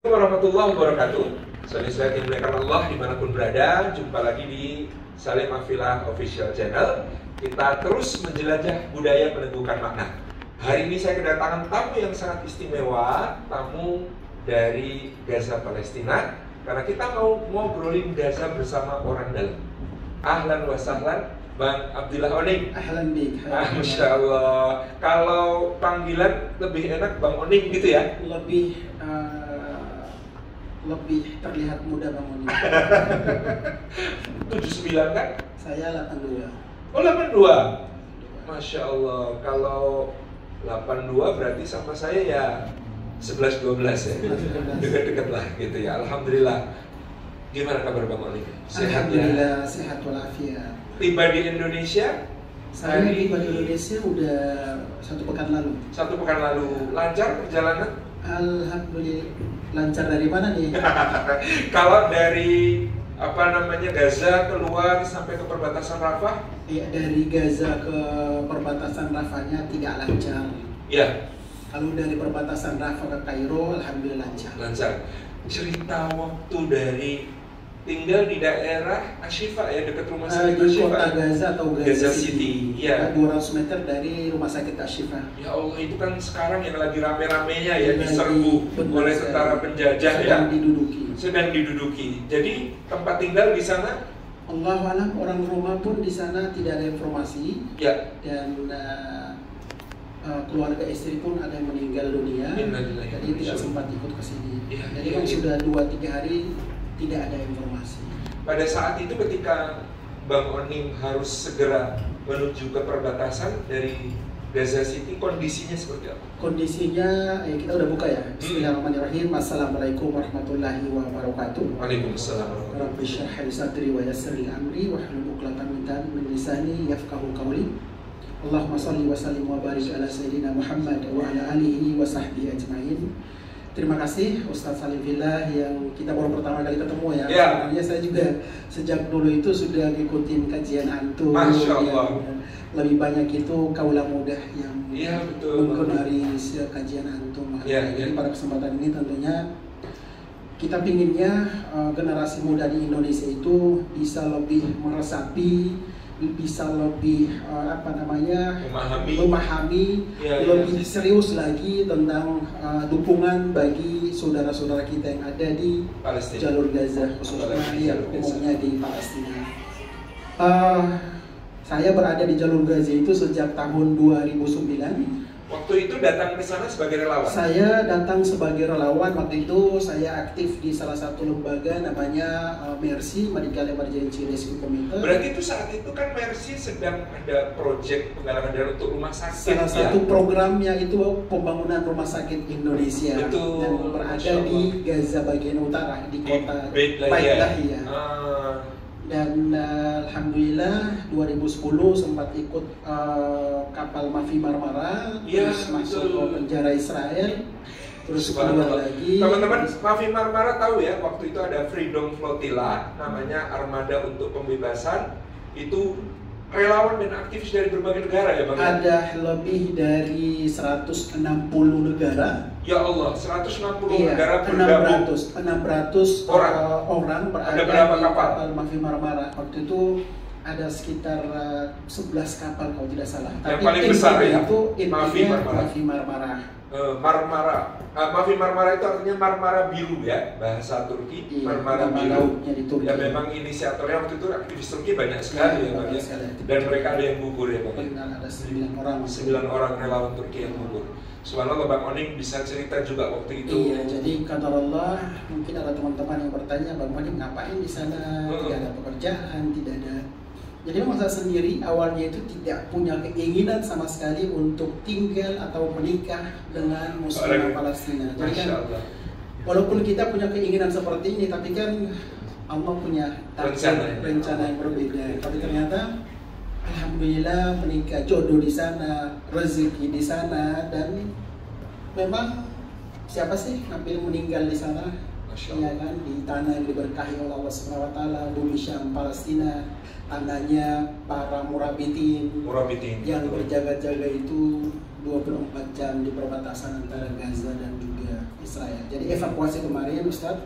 Warahmatullahi wabarakatuh. Saudara-saudara yang dimuliakan Allah dimanapun berada, jumpa lagi di Salim Afilah Official Channel. Kita terus menjelajah budaya peneguhkan makna. Hari ini saya kedatangan tamu yang sangat istimewa, tamu dari Gaza Palestina, karena kita mau ngobrolin Gaza bersama orang dalam. Ahlan wa sahlan, Bang Abdillah Oning. Ahlan bik. Masya Allah. Kalau panggilan lebih enak Bang Oning gitu ya? Lebih terlihat muda Bang Oning. 79 kan? Saya 82. Oh 82. Masya Allah. Kalau 82 berarti sama saya ya 11-12 ya. Dekat-dekat lah gitu ya. Alhamdulillah. Gimana kabar Bang Oning? Sehat ya? Alhamdulillah sehat walafiat. Tiba di Indonesia? Saya tiba di Indonesia udah 1 pekan lalu. 1 pekan lalu. Lancar perjalanan? Alhamdulillah. Lancar dari mana nih? Kalau dari Gaza keluar sampai ke perbatasan Rafah? Ya, dari Gaza ke perbatasan Rafahnya tidak lancar. Iya. Kalau dari perbatasan Rafah ke Kairo, alhamdulillah lancar. Lancar. Cerita waktu dari tinggal di daerah Ashifa ya, dekat rumah sakit di Ashifa. kota Gaza atau Gaza City. Iya. 200 meter dari rumah sakit Ashifa. Ya Allah, itu kan sekarang yang lagi rame-ramenya ya, diserbu oleh tentara penjajah ya. Sedang diduduki. Jadi tempat tinggal di sana, Allah alam, orang rumah pun di sana tidak ada informasi. ya. Dan keluarga istri pun ada yang meninggal dunia. Jadi tidak sempat ikut ke sini. Ya, jadi ya, kan ya. sudah 2-3 hari tidak ada informasi. Pada saat itu ketika Bang Oning harus segera menuju ke perbatasan dari Gaza City, kondisinya seperti apa? Kondisinya, kita udah buka ya. Bismillahirrahmanirrahim. Assalamualaikum warahmatullahi wabarakatuh. Waalaikumsalam. Rabbi shrah li sadri wa yassir li amri wahlul 'uqdatam min lisani yafqahu qawli. Allahumma shalli wa sallim wa barik ala sayyidina Muhammad wa ala alihi wa sahbihi ajmain. Terima kasih Ustadz Salim Fillah yang kita baru pertama kali ketemu ya. Yeah. Sebenarnya saya juga sejak dulu itu sudah ngikutin kajian antum. Masya Allah. Lebih banyak itu kaula muda yang menggemari kajian antum. Jadi pada kesempatan ini tentunya kita pinginnya generasi muda di Indonesia itu bisa lebih meresapi, bisa lebih memahami lebih serius lagi tentang dukungan bagi saudara-saudara kita yang ada di Palestina, jalur Gaza, khususnya umumnya di Palestina. Saya berada di jalur Gaza itu sejak tahun 2009. Waktu itu datang ke sana sebagai relawan? Saya datang sebagai relawan. Waktu itu saya aktif di salah satu lembaga namanya Mercy, Medical Emergency Rescue Committee. Berarti itu saat itu kan Mercy sedang ada proyek penggalangan dana untuk rumah sakit. Salah satu programnya itu pembangunan rumah sakit Indonesia. Betul. Dan berada di Gaza bagian utara, di kota Beit Lahia. Dan alhamdulillah 2010 sempat ikut kapal Mavi Marmara, terus masuk ke penjara Israel, terus keluar lagi. Teman-teman, Mavi Marmara tahu ya, waktu itu ada Freedom Flotilla, namanya armada untuk pembebasan. Itu relawan dan aktivis dari berbagai negara ya Bang? Ada lebih dari 160 negara. Ya Allah, 160 iya, negara bergabung. 600 orang berada ada berapa di kapal Mavi Marmara. Waktu itu ada sekitar 11 kapal kalau tidak salah. Yang paling besar ya? Itu Mavi Marmara. Mavi Marmara. Mavi Marmara itu artinya Marmara biru ya, bahasa Turki. Iya, Marmara biru. Di Turki. Ya memang inisiatornya waktu itu aktivis Turki banyak sekali ya Bang ya. Dan mereka ada yang gugur ya Bang. Benar, ada 9 orang. 9 orang relawan Turki yang gugur. Subhanallah, Bang Oning bisa cerita juga waktu itu. Iya, jadi kata Allah, mungkin ada teman-teman yang bertanya, Bang Oning ngapain di sana? Tidak ada pekerjaan, tidak ada. Jadi memang saya sendiri awalnya itu tidak punya keinginan sama sekali untuk tinggal atau menikah dengan muslim Palestina. Jadi kan, walaupun kita punya keinginan seperti ini, tapi kan Allah punya rencana yang berbeda. Tapi ternyata alhamdulillah menikah, jodoh di sana, rezeki di sana, dan memang siapa sih ngambil meninggal di sana? Ya kan, di tanah yang diberkahi oleh Allah Subhanahu wa taala, bumi Syam Palestina, tanahnya para murabitin yang berjaga-jaga itu 24 jam di perbatasan antara Gaza dan juga Israel. Jadi evakuasi kemarin, Ustadz,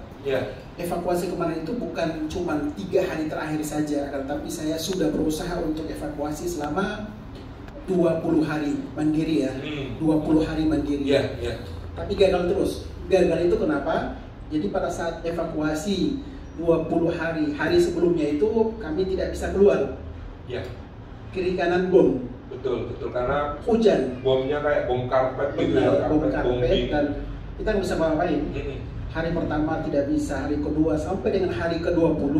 evakuasi kemarin itu bukan cuma 3 hari terakhir saja, tetapi saya sudah berusaha untuk evakuasi selama 20 hari mandiri ya, 20 hari mandiri. Tapi gagal terus. Gagal itu kenapa? Jadi pada saat evakuasi 20 hari sebelumnya itu kami tidak bisa keluar. Kiri kanan bom. Betul, karena hujan. Bomnya kayak bom karpet gitu ya, bom karpet dan kita nggak bisa ngapain. Hari pertama tidak bisa, hari kedua sampai dengan hari ke-20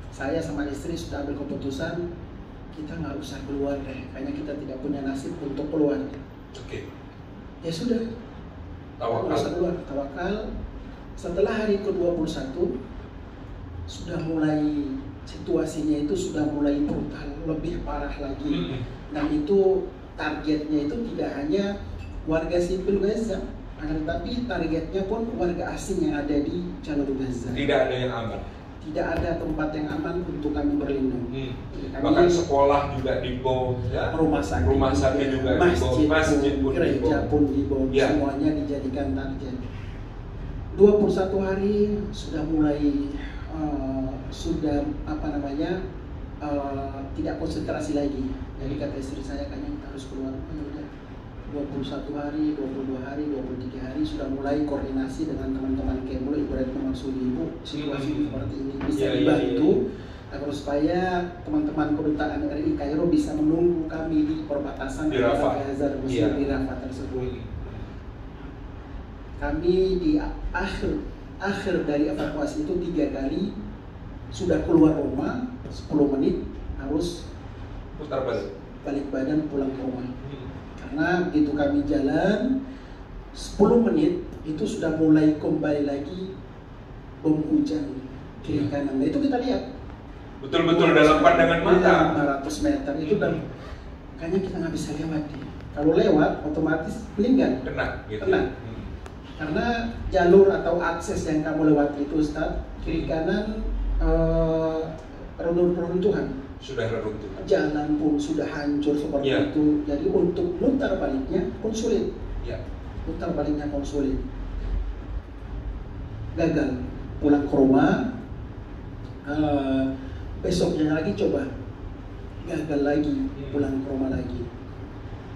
saya sama istri sudah ambil keputusan kita nggak usah keluar deh, kayaknya kita tidak punya nasib untuk keluar. Ya sudah, tawakal. Nggak usah keluar, tawakal. Setelah hari ke-21 sudah mulai situasinya itu sudah mulai brutal, lebih parah lagi. Dan itu targetnya itu tidak hanya warga sipil Gaza, tetapi targetnya pun warga asing yang ada di jalur Gaza. Tidak ada yang aman. Tidak ada tempat yang aman untuk kami berlindung. Bahkan sekolah juga dibom, ya? rumah sakit juga masjid pun, gereja pun dibom, semuanya dijadikan target. 21 hari sudah mulai tidak konsentrasi lagi. Jadi kata istri saya kayaknya kita harus keluar. Udah 21 hari, 22 hari, 23 hari sudah mulai koordinasi dengan teman-teman Kemlu, ibaratnya maksud ibu situasi seperti ini bisa dibantu agar supaya teman-teman kedutaan RI Kairo bisa menunggu kami di perbatasan antara Gaza dan Mesir di Rafah tersebut. Kami di akhir dari evakuasi itu 3 kali sudah keluar rumah 10 menit harus putar balik badan pulang ke rumah. Karena begitu kami jalan 10 menit itu sudah mulai kembali lagi bom hujan kiri kanan. Nah, itu kita lihat betul-betul dalam pandangan mata 500 meter itu dan kayaknya kita nggak bisa lewat deh. Kalau lewat otomatis meninggal. Kena. Karena jalur atau akses yang kamu lewati itu Ustaz, kiri kanan reruntuhan. Sudah reruntuh. Jalan pun sudah hancur seperti itu. Jadi untuk mutar baliknya pun sulit. Mutar baliknya pun sulit. Gagal. Pulang ke rumah. Besoknya lagi coba. Gagal lagi. Pulang ke rumah lagi.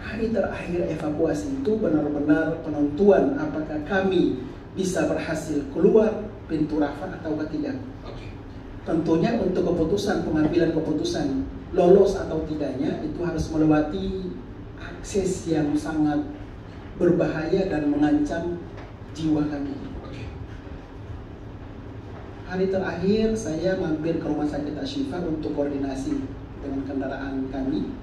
Hari terakhir evakuasi itu benar-benar penentuan apakah kami bisa berhasil keluar pintu Rafah atau tidak. Tentunya untuk pengambilan keputusan lolos atau tidaknya itu harus melewati akses yang sangat berbahaya dan mengancam jiwa kami. Hari terakhir saya mampir ke rumah sakit Ashifa untuk koordinasi dengan kendaraan kami.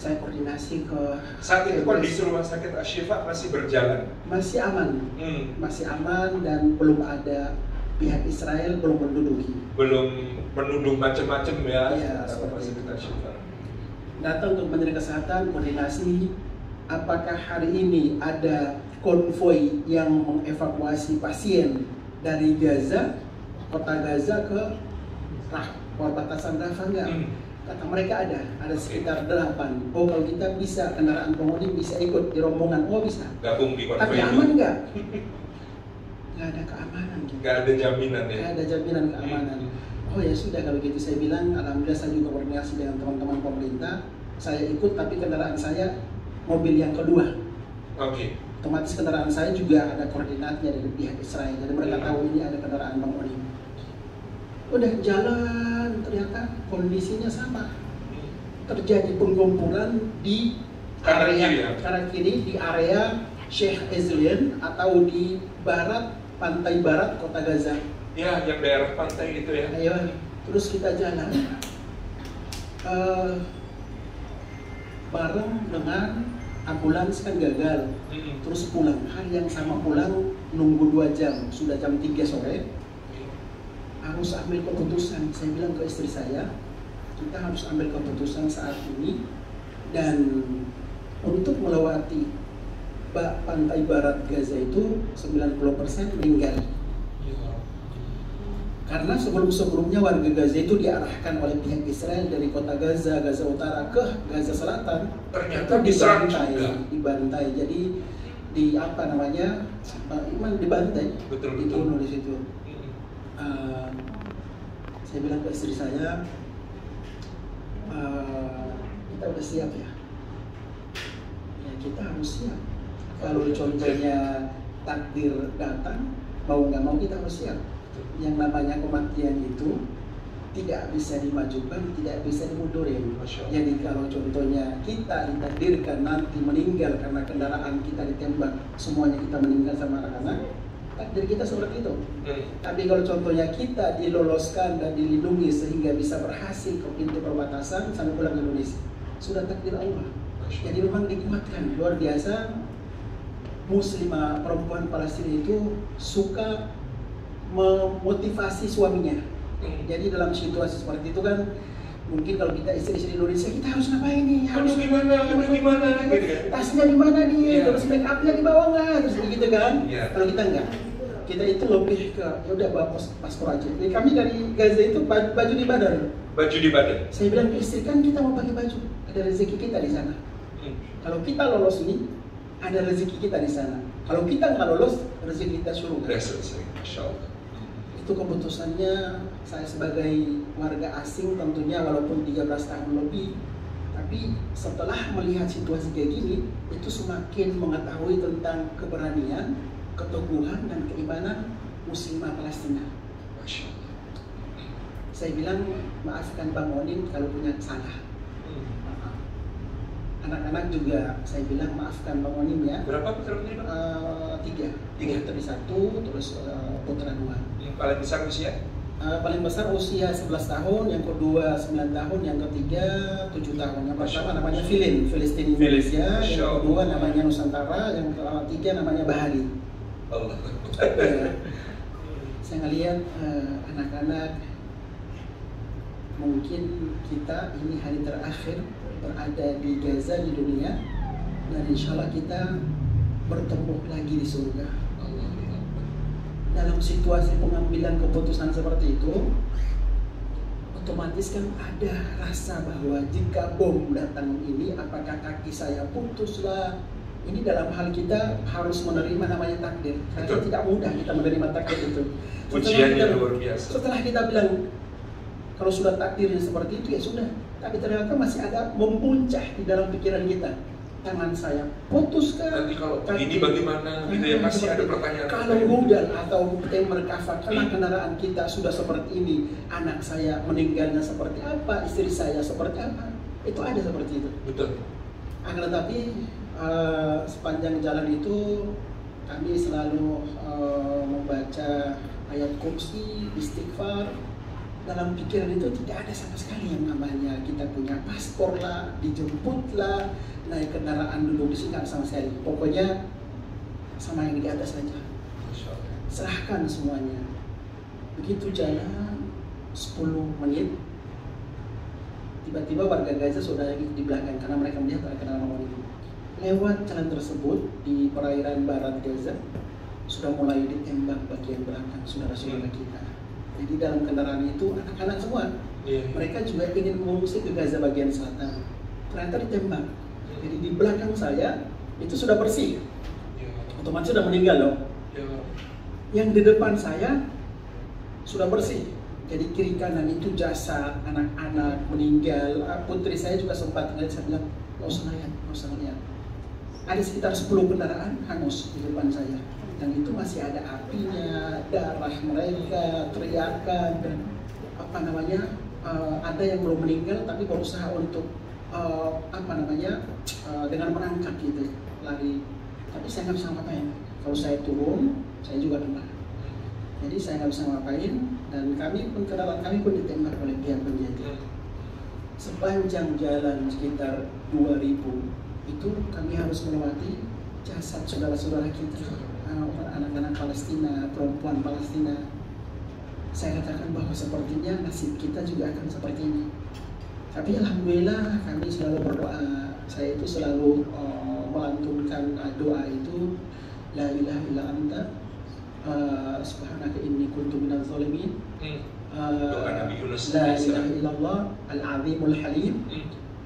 Saya koordinasi ke saat itu kondisi rumah sakit Ashifa masih berjalan, masih aman, masih aman dan belum ada pihak Israel belum menduduki, belum menuduh macam-macam ya rumah sakit Ashifa. Datang untuk Menteri Kesehatan koordinasi apakah hari ini ada konvoi yang mengevakuasi pasien dari Gaza, kota Gaza ke perbatasan Rafah enggak? Kata mereka ada sekitar 8. Oh kalau kita bisa, kendaraan pengemudi bisa ikut di rombongan, oh bisa. Gabung di konvoi. Tapi aman nggak? Nggak ada keamanan. Gitu. Nggak ada jaminan ya? Nggak ada jaminan keamanan. Oh ya sudah kalau gitu saya bilang, alhamdulillah saya juga koordinasi dengan teman-teman pemerintah. Saya ikut tapi kendaraan saya mobil yang kedua. Otomatis kendaraan saya juga ada koordinatnya dari pihak Israel. Jadi mereka tahu ini ada kendaraan pengemudi. Udah jalan ternyata kondisinya sama, terjadi penggempuran di kanan kiri di area Sheikh Ezlian atau di pantai barat kota Gaza. Ya, yang daerah pantai itu ya. Ayo, terus kita jalan bareng dengan ambulans kan gagal, terus pulang hari yang sama pulang nunggu 2 jam, sudah jam 3 sore. Harus ambil keputusan. Saya bilang ke istri saya, kita harus ambil keputusan saat ini dan untuk melewati pantai barat Gaza itu 90% meninggal. Karena sebelum-sebelumnya warga Gaza itu diarahkan oleh pihak Israel dari kota Gaza, Gaza Utara ke Gaza Selatan. Ternyata itu diserang dibantai. Jadi di apa namanya, Iman dibantai, betul. dibunuh di situ. Saya bilang ke istri saya, kita udah siap ya. Ya kita harus siap. Kalau contohnya takdir datang, mau nggak mau kita harus siap. Yang namanya kematian itu tidak bisa dimajukan, tidak bisa dimundurin. Jadi kalau contohnya kita ditakdirkan nanti meninggal karena kendaraan kita ditembak, semuanya kita meninggal sama anak-anak, takdir kita seperti itu. Tapi kalau contohnya kita diloloskan dan dilindungi sehingga bisa berhasil ke pintu perbatasan sampai pulang ke Indonesia, sudah takdir Allah. Jadi memang dikuatkan, luar biasa. Muslimah perempuan Palestina itu suka memotivasi suaminya. Jadi dalam situasi seperti itu kan, mungkin kalau kita istri-istri Indonesia, kita harus ngapain nih? Harus gimana gitu kan? Tasnya di mana nih? Terus make upnya di bawah nggak? Terus gitu kan? Kalau kita enggak, kita itu lebih ke ya udah bawa paspor aja. Jadi kami dari Gaza itu baju di badan. Baju di badan. Saya bilang ke istri, kan kita mau pakai baju, ada rezeki kita di sana. Kalau kita lolos ini, ada rezeki kita di sana. Kalau kita nggak lolos, rezeki kita surga. Masya Allah. Itu keputusannya saya sebagai warga asing tentunya, walaupun 13 tahun lebih, tapi setelah melihat situasi kayak gini, itu semakin mengetahui tentang keberanian, keteguhan dan keimanan muslimah Palestina. Masya Allah. Saya bilang, maafkan Bang Onin kalau punya salah. Anak-anak juga saya bilang maafkan Bang Onin ya. Berapa putra putri Bang? Tiga. Putri satu, terus putra dua. Yang paling besar usia? Paling besar usia 11 tahun, yang kedua 9 tahun, yang ketiga 7 tahun. Yang pertama namanya Filistin Indonesia, yang kedua namanya Nusantara, yang ketiga namanya Bahari. Allah. Ya. Saya ngelihat anak-anak, mungkin kita ini hari terakhir berada di Gaza, di dunia, dan insya Allah kita bertemu lagi di surga. Dalam situasi pengambilan keputusan seperti itu, otomatis kan ada rasa bahwa jika bom datang ini, apakah kaki saya putus lah. Ini dalam hal kita harus menerima namanya takdir. Karena tidak mudah kita menerima takdir itu. Ujiannya luar biasa. Setelah kita bilang, kalau sudah takdirnya seperti itu ya sudah. Tapi ternyata masih ada memuncah di dalam pikiran kita. Tangan saya putus kan? Nanti kalau ini bagaimana? Gitu ya, masih ada pertanyaan. Kalau rudal atau temper kafar, karena kendaraan kita sudah seperti ini, anak saya meninggalnya seperti apa, istri saya seperti apa, itu ada seperti itu. Betul. Akan tetapi sepanjang jalan itu kami selalu membaca ayat kursi, istighfar. Dalam pikiran itu tidak ada sama sekali yang namanya kita punya paspor lah, dijemput lah, naik kendaraan duduk di sini, sama sekali. Pokoknya sama yang di atas saja. Serahkan semuanya. Begitu jalan 10 menit, tiba-tiba warga Gaza sudah di belakang karena mereka melihat ada kendaraan itu. Lewat jalan tersebut di perairan barat Gaza sudah mulai ditembak bagian belakang saudara-saudara kita. Jadi dalam kendaraan itu anak-anak semua. Mereka juga ingin mengungsi ke Gaza bagian selatan. Ternyata ditembak. Jadi di belakang saya itu sudah bersih. Otomatis sudah meninggal loh. Yang di depan saya sudah bersih. Jadi kiri kanan itu jasad anak-anak meninggal. Putri saya juga sempat ngeliat, saya bilang, nggak usah lihat. Ada sekitar 10 kendaraan hangus di depan saya. Dan itu masih ada apinya, darah mereka, teriakan, dan ada yang belum meninggal tapi berusaha untuk dengan merangkak gitu, lari. Tapi saya nggak bisa ngapain. Kalau saya turun, saya juga kena. Jadi saya nggak bisa ngapain, dan kendaraan kami pun ditembak oleh pihak penjajah. Sepanjang jalan sekitar 2000 itu kami harus melewati jasad saudara-saudara kita, anak-anak Palestina, perempuan Palestina. Saya katakan bahwa sepertinya nasib kita juga akan seperti ini. Tapi alhamdulillah kami selalu berdoa. Saya itu selalu melantunkan doa itu, La ilaha illa anta subhanaka inni kuntu minaz zalimin. Doa Nabi Yunus. La ilaha illallah al-azimul halim.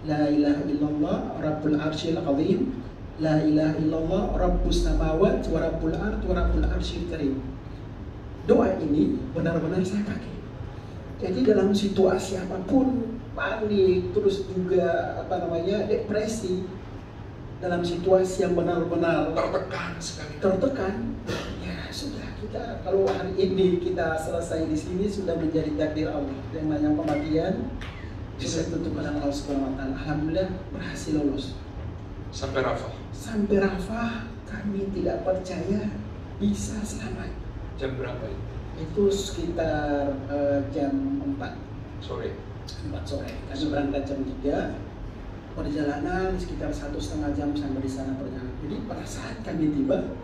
La ilaha illallah rabbul arsyil azim. La ilaha illallah rabbus samawati wa rabbul ard wa rabbul arsyil karim. Doa ini benar-benar saya pakai. Jadi dalam situasi apapun, panik, terus juga depresi, dalam situasi yang benar-benar tertekan sekali. Tertekan, ya sudah, kita kalau hari ini kita selesai di sini sudah menjadi takdir Allah. Yang namanya kematian sudah ditentukan oleh Allah Subhanahu wa taala. Alhamdulillah berhasil lolos. Sampai Rafah. Sampai Rafah kami tidak percaya bisa selamat. Jam berapa itu? Itu sekitar jam 4 sore. 4 sore. Kami berangkat jam 3. Perjalanan sekitar 1,5 jam sampai di sana perjalanan. Jadi pada saat kami tiba,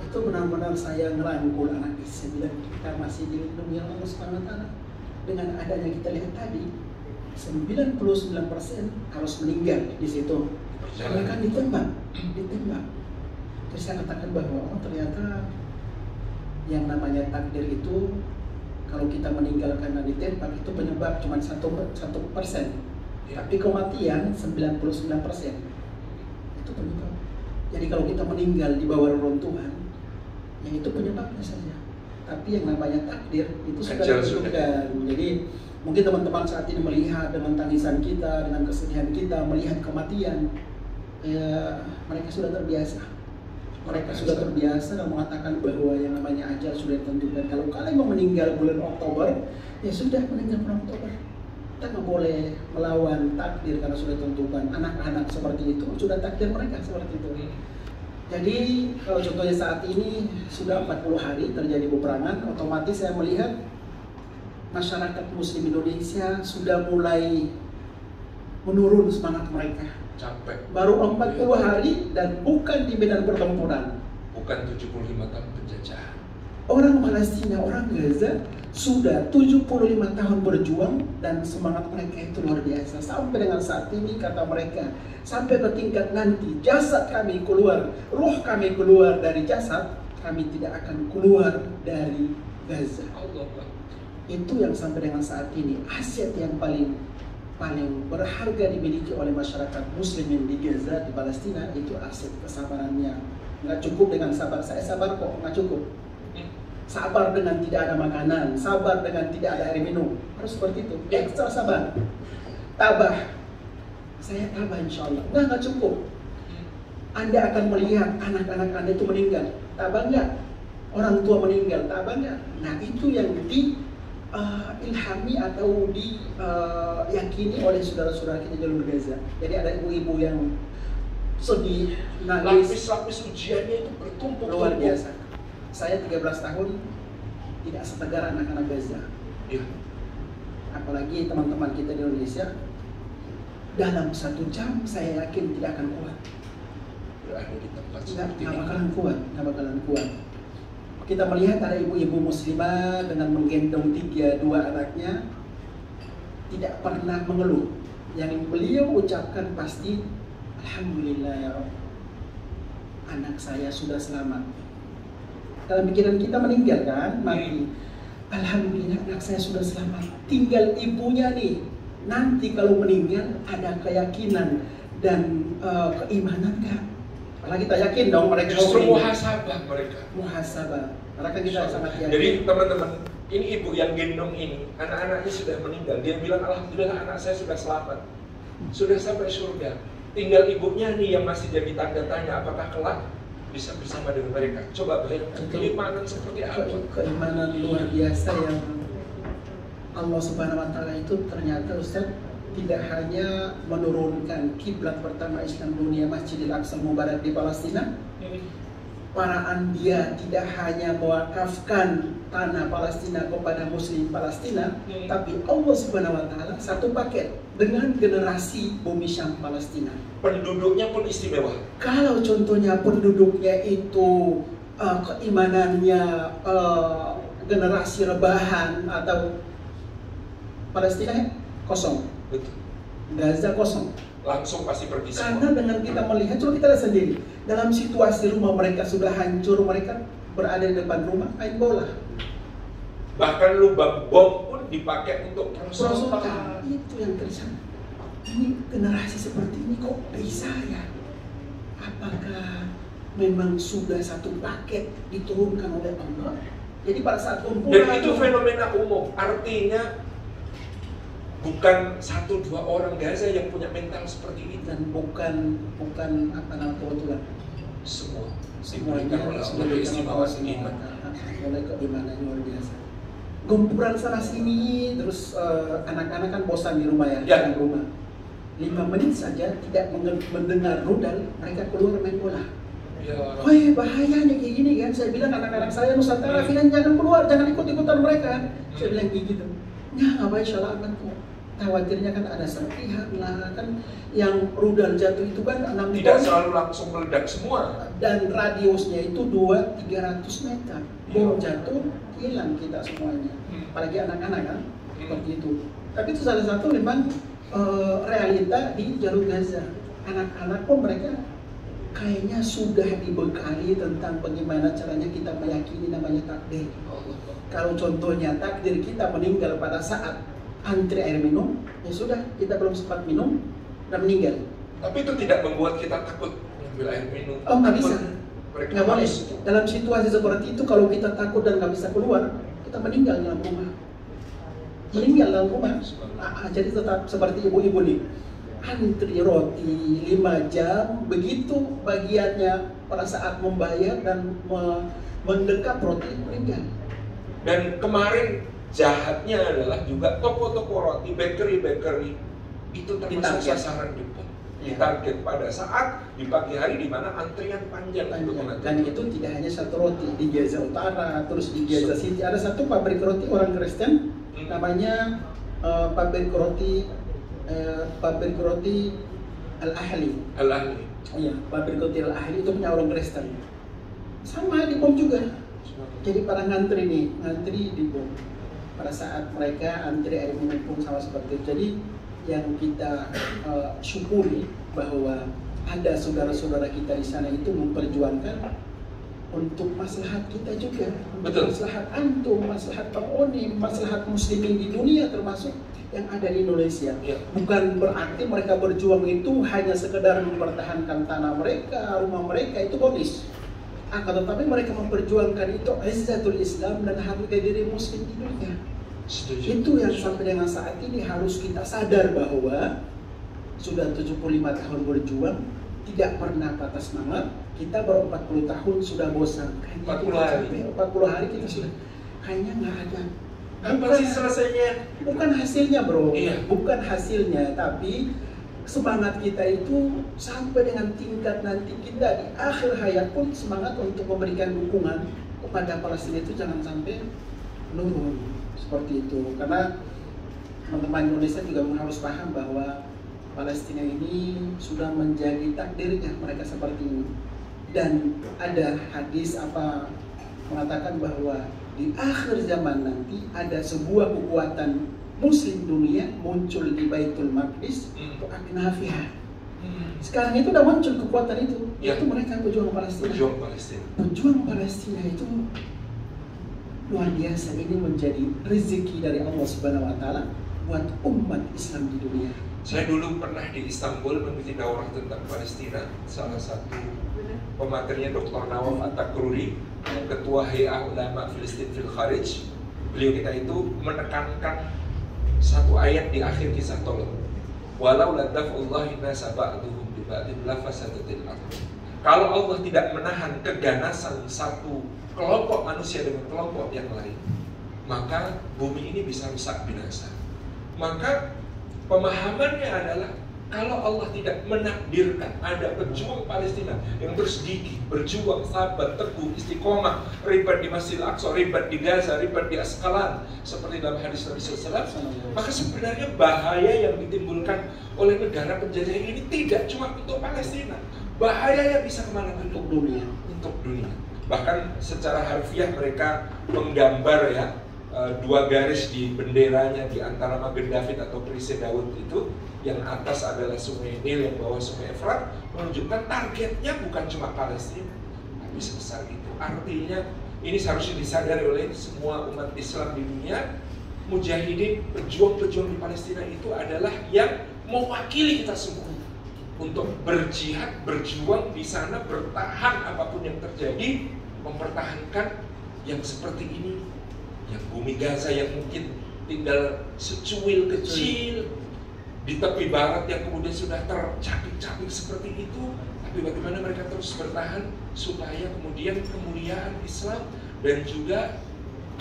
itu benar-benar saya ngerangkul anak istri dan kita masih dilindungi Allah Subhanahu wa taala. Dengan adanya kita lihat tadi, 99% harus meninggal di situ. Karena kan ditembak. Terus saya katakan bahwa ternyata yang namanya takdir itu kalau kita meninggal karena ditembak itu penyebab cuma 1%. Tapi kematian 99% itu penyebab. Jadi kalau kita meninggal di bawah reruntuhan, ya itu penyebabnya saja. Tapi yang namanya takdir itu sudah ditentukan. Jadi mungkin teman-teman saat ini melihat dengan tangisan kita, dengan kesedihan kita, melihat kematian, ya, mereka sudah terbiasa. Mereka sudah terbiasa dan mengatakan bahwa yang namanya ajal sudah ditentukan. Kalau kalian mau meninggal bulan Oktober, ya sudah meninggal bulan Oktober. Kita nggak boleh melawan takdir karena sudah ditentukan. Anak-anak seperti itu sudah takdir mereka seperti itu. Jadi kalau contohnya saat ini sudah 40 hari terjadi peperangan, otomatis saya melihat masyarakat Muslim Indonesia sudah mulai menurun semangat mereka. Capek. Baru 40 hari dan bukan di medan pertempuran. Bukan 75 tahun penjajahan. Orang Palestina, orang Gaza sudah 75 tahun berjuang dan semangat mereka itu luar biasa. Sampai dengan saat ini kata mereka, sampai ke tingkat nanti jasad kami keluar, ruh kami keluar dari jasad, kami tidak akan keluar dari Gaza. Allah. Itu yang sampai dengan saat ini aset yang paling berharga dimiliki oleh masyarakat muslimin di Gaza, di Palestina, itu aset kesabarannya. Nggak cukup dengan sabar, saya sabar kok, nggak cukup. Sabar dengan tidak ada makanan, sabar dengan tidak ada air minum, harus seperti itu, ekstra sabar. Tabah, saya tabah insya Allah, nggak cukup. Anda akan melihat anak-anak Anda itu meninggal, tabah nggak? Orang tua meninggal, tabah nggak? Nah itu yang ilhami atau diyakini oleh saudara-saudara kita di jalur Gaza. Jadi ada ibu-ibu yang sedih, nangis. Lapis-lapis ujiannya itu bertumpuk luar biasa. Saya 13 tahun tidak setegar anak-anak Gaza. Ya. Apalagi teman-teman kita di Indonesia, dalam 1 jam saya yakin tidak akan kuat. Berada di tempat nggak bakalan kuat. Kita melihat ada ibu-ibu muslimah dengan menggendong 2 anaknya tidak pernah mengeluh. Yang beliau ucapkan pasti alhamdulillah ya Rabb, anak saya sudah selamat. Dalam pikiran kita meninggal kan, mati. Alhamdulillah anak saya sudah selamat. Tinggal ibunya nih. Nanti kalau meninggal ada keyakinan dan keimanan nggak? Apalagi kita yakin dong mereka justru muhasabah mereka. Muhasabah. Karena kita sangat yakin. Jadi teman-teman, ini ibu yang gendong ini, anak-anaknya sudah meninggal. Dia bilang alhamdulillah anak saya sudah selamat, sudah sampai surga. Tinggal ibunya nih yang masih jadi tanda tanya apakah kelak bisa bersama dengan mereka. Coba bayangkan keimanan seperti apa? Keimanan luar biasa yang Allah Subhanahu wa taala itu ternyata Ustaz tidak hanya menurunkan kiblat pertama Islam dunia Masjidil Aqsa Mubarak di Palestina. Para anbiya tidak hanya mewakafkan tanah Palestina kepada Muslim Palestina, tapi Allah Subhanahu wa taala satu paket dengan generasi bumi Syam Palestina. Penduduknya pun istimewa. Kalau contohnya penduduknya itu keimanannya generasi rebahan atau Palestina kosong. Betul. Gaza kosong. Langsung pasti pergi semua. Karena dengan kita melihat, coba kita lihat sendiri, dalam situasi rumah mereka sudah hancur, mereka berada di depan rumah main bola. Bahkan lubang bom pun dipakai untuk perosotan. Itu yang terjadi. Ini generasi seperti ini kok bisa ya? Apakah memang sudah satu paket diturunkan oleh Allah? Jadi pada saat kumpulan, dan itu fenomena umum, artinya bukan 1-2 orang Gaza yang punya mental seperti itu, dan bukan apa nama kebetulan, semuanya oleh Allah keistimewaan iman. Oleh keimanan luar biasa. Gempuran sana sini, terus anak-anak kan bosan di rumah ya, di rumah. 5 menit saja tidak mendengar rudal, mereka keluar main bola. Ya. Wah, bahaya nih kayak gini kan. Saya bilang anak-anak saya Nusantara, kalian jangan keluar, jangan ikut-ikutan mereka. Saya bilang gitu. Ya, apa insyaallah kok. Khawatirnya kan ada serpihan lah kan, yang rudal jatuh itu kan 6 tidak selalu langsung meledak semua, dan radiusnya itu 200-300 meter. Bom jatuh, hilang kita semuanya. Apalagi anak-anak kan, seperti itu. Tapi itu salah satu memang realita di jalur Gaza. Anak-anak pun mereka kayaknya sudah dibekali tentang bagaimana caranya kita meyakini namanya takdir. Kalau contohnya takdir kita meninggal pada saat antri air minum, ya sudah, kita belum sempat minum dan meninggal. Tapi itu tidak membuat kita takut mengambil air minum. Oh, nggak bisa, nggak boleh. Dalam situasi seperti itu, kalau kita takut dan nggak bisa keluar, kita meninggal dalam rumah. Meninggal dalam rumah. Jadi tetap seperti ibu-ibu nih, antri roti 5 jam, begitu bagiannya pada saat membayar dan mendekap roti meninggal. Dan kemarin jahatnya adalah juga toko-toko roti, bakery itu termasuk sasaran jemput. Ditarget pada saat di pagi hari di mana antrian panjang untuk menanti. Dan itu tidak hanya satu roti di Gaza Utara, terus di Gaza City ada satu pabrik roti orang Kristen, namanya pabrik roti Al-Ahli. Iya, pabrik roti Al-Ahli itu punya orang Kristen. Sama di bom juga. Jadi para ngantri di bom. Pada saat mereka antri air minum pun sama seperti itu. Jadi yang kita syukuri bahwa ada saudara-saudara kita di sana itu memperjuangkan untuk maslahat kita juga, untuk maslahat antum, maslahat penghuni, maslahat muslimin di dunia termasuk yang ada di Indonesia. Bukan berarti mereka berjuang itu hanya sekedar mempertahankan tanah mereka, rumah mereka, itu bonus. Akan tetapi mereka memperjuangkan itu izzatul Islam dan harga diri muslim di dunia. Itu yang sampai dengan saat ini harus kita sadar bahwa sudah 75 tahun berjuang, tidak pernah patah semangat. Kita baru 40 tahun sudah bosan. Kayaknya 40 hari kita sudah kayaknya nggak ada. Apa sih selesainya? Bukan hasilnya bro, iya. Bukan hasilnya, tapi semangat kita itu sampai dengan tingkat nanti kita di akhir hayat pun semangat untuk memberikan dukungan kepada Palestina itu jangan sampai menurun seperti itu. Karena teman-teman Indonesia juga harus paham bahwa Palestina ini sudah menjadi takdirnya mereka seperti ini. Dan ada hadis mengatakan bahwa di akhir zaman nanti ada sebuah kekuatan Muslim dunia muncul di Baitul Maqdis untuk aknafiah. Sekarang itu udah muncul kekuatan itu, yaitu mereka pejuang Palestina. Pejuang Palestina itu luar biasa. Ini menjadi rezeki dari Allah Subhanahu Wa Taala buat umat Islam di dunia. Saya dulu pernah di Istanbul mengikuti daurah tentang Palestina. Salah satu pematernya Dr. Nawaf At-Takruri, Ketua Hay'ah Ulama Filistin fil Kharij. Beliau kita itu menekankan satu ayat di akhir kisah Tolong. Walau ladaf'ullahi nasa ba'duhum bi ba'din lafasadatil ardh. Kalau Allah tidak menahan keganasan satu kelompok manusia dengan kelompok yang lain, maka bumi ini bisa rusak binasa. Maka pemahamannya adalah kalau Allah tidak menakdirkan ada pejuang Palestina yang terus gigih, berjuang, sabar, teguh, istiqomah, ribat di Masjidil Aqsa, ribat di Gaza, ribat di Asqalan, seperti dalam hadis Nabi SAW, maka sebenarnya bahaya yang ditimbulkan oleh negara penjajah ini tidak cuma untuk Palestina, bahaya yang bisa kemana-mana untuk dunia, Bahkan secara harfiah mereka menggambar ya, 2 garis di benderanya di antara Magen David atau Perisai Daud itu, yang atas adalah Sungai Nil, yang bawah Sungai Efrat, menunjukkan targetnya bukan cuma Palestina, tapi sebesar itu. Artinya Ini seharusnya disadari oleh semua umat Islam di dunia. Mujahidin, pejuang-pejuang di Palestina itu adalah yang mewakili kita semua untuk berjihad, berjuang di sana, bertahan apapun yang terjadi, mempertahankan yang seperti ini, yang bumi Gaza yang mungkin tinggal secuil kecil di tepi barat yang kemudian sudah tercapik-capik seperti itu, tapi bagaimana mereka terus bertahan supaya kemudian kemuliaan Islam dan juga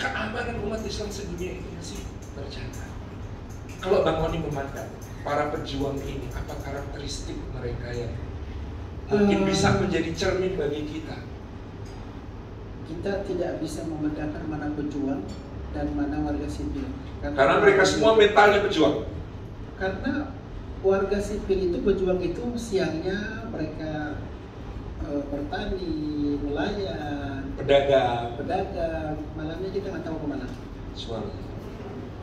keamanan umat Islam sedunia ini masih terjaga. Kalau Bang Oni memandang para pejuang ini, apa karakteristik mereka yang mungkin bisa menjadi cermin bagi kita? Kita tidak bisa membedakan mana pejuang dan mana warga sipil. Karena mereka semua mentalnya pejuang. Karena warga sipil itu pejuang itu siangnya mereka bertani, nelayan, pedagang, malamnya kita nggak tahu kemana.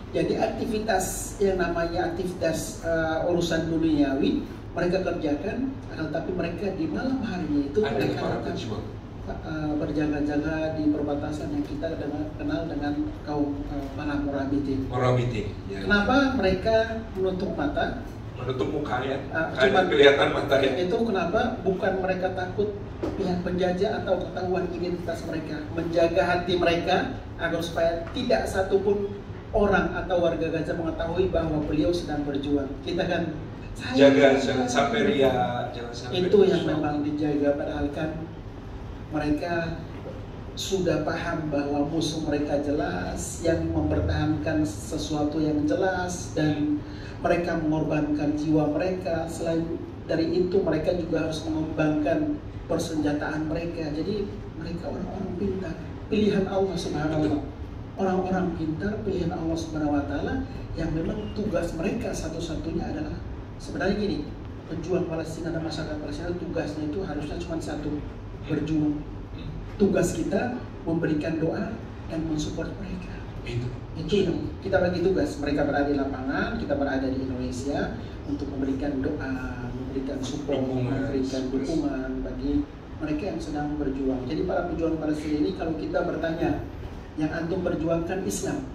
Jadi aktivitas yang namanya aktivitas urusan duniawi mereka kerjakan, tapi mereka di malam harinya itu mereka akan berjaga-jaga di perbatasan yang kita kenal dengan kaum para Morabitin. Ya. Kenapa mereka menutup mata? Menutup muka ya, cuma kelihatan mata ya. Itu kenapa? Bukan mereka takut pihak penjajah atau ketahuan identitas mereka, menjaga hati mereka agar supaya tidak satupun orang atau warga Gaza mengetahui bahwa beliau sedang berjuang. Kita kan jaga jangan sampai ria, jangan sampai itu yang memang dijaga, padahal kan mereka sudah paham bahwa musuh mereka jelas, yang mempertahankan sesuatu yang jelas, dan mereka mengorbankan jiwa mereka. Selain dari itu mereka juga harus mengembangkan persenjataan mereka. Jadi mereka orang-orang pintar, pilihan Allah Subhanahu wa Ta'ala. Orang-orang pintar, pilihan Allah Subhanahu wa Ta'ala, yang memang tugas mereka satu-satunya adalah sebenarnya gini, pejuang Palestina dan masyarakat Palestina tugasnya itu harusnya cuma satu, berjuang. Tugas kita memberikan doa dan mensupport mereka. Itu yang kita bagi tugas. Mereka berada di lapangan, kita berada di Indonesia untuk memberikan doa, memberikan support, memberikan dukungan bagi mereka yang sedang berjuang. Jadi para pejuang Palestina ini, kalau kita bertanya, yang antum perjuangkan Islam,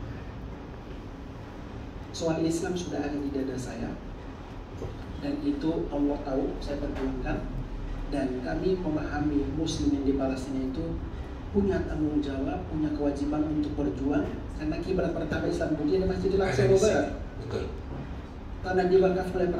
soal Islam sudah ada di dada saya, dan itu Allah tahu saya perjuangkan. Dan kami memahami muslimin di Palestina itu punya tanggung jawab, punya kewajiban untuk berjuang, karena kiblat pertama Islam berdiri di Masjidil Aqsa Barat. Betul. Tanah diwakaf oleh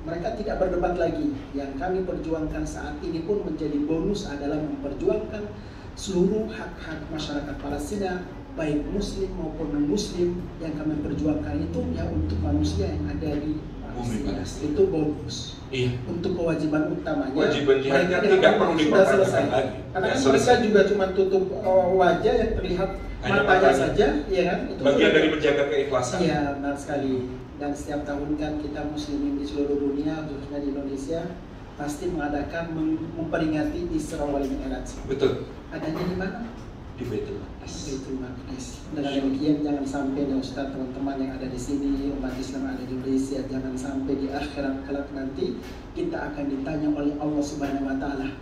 mereka, tidak berdebat lagi. Yang kami perjuangkan saat ini pun menjadi bonus adalah memperjuangkan seluruh hak-hak masyarakat Palestina, baik muslim maupun non-muslim. Yang kami perjuangkan itu ya untuk manusia yang ada di Palestina. Itu bonus. Iya. Untuk kewajiban utamanya, kewajiban jihadnya tidak perlu dipertanyakan lagi. Karena kan mereka juga cuma tutup wajah yang terlihat matanya saja, ya kan? Itu bagian dari menjaga keikhlasan. Iya, benar sekali. Dan setiap tahun kan kita muslimin di seluruh dunia, khususnya di Indonesia, pasti mengadakan memperingati Isra wal Mi'raj. Betul. Adanya di mana? Di Baitul Maqdis. Baitul Maqdis. Dengan demikian jangan sampai ya Ustaz, teman-teman yang ada di sini, umat Islam yang ada di Indonesia, jangan sampai di akhirat kelak nanti kita akan ditanya oleh Allah Subhanahu wa Ta'ala.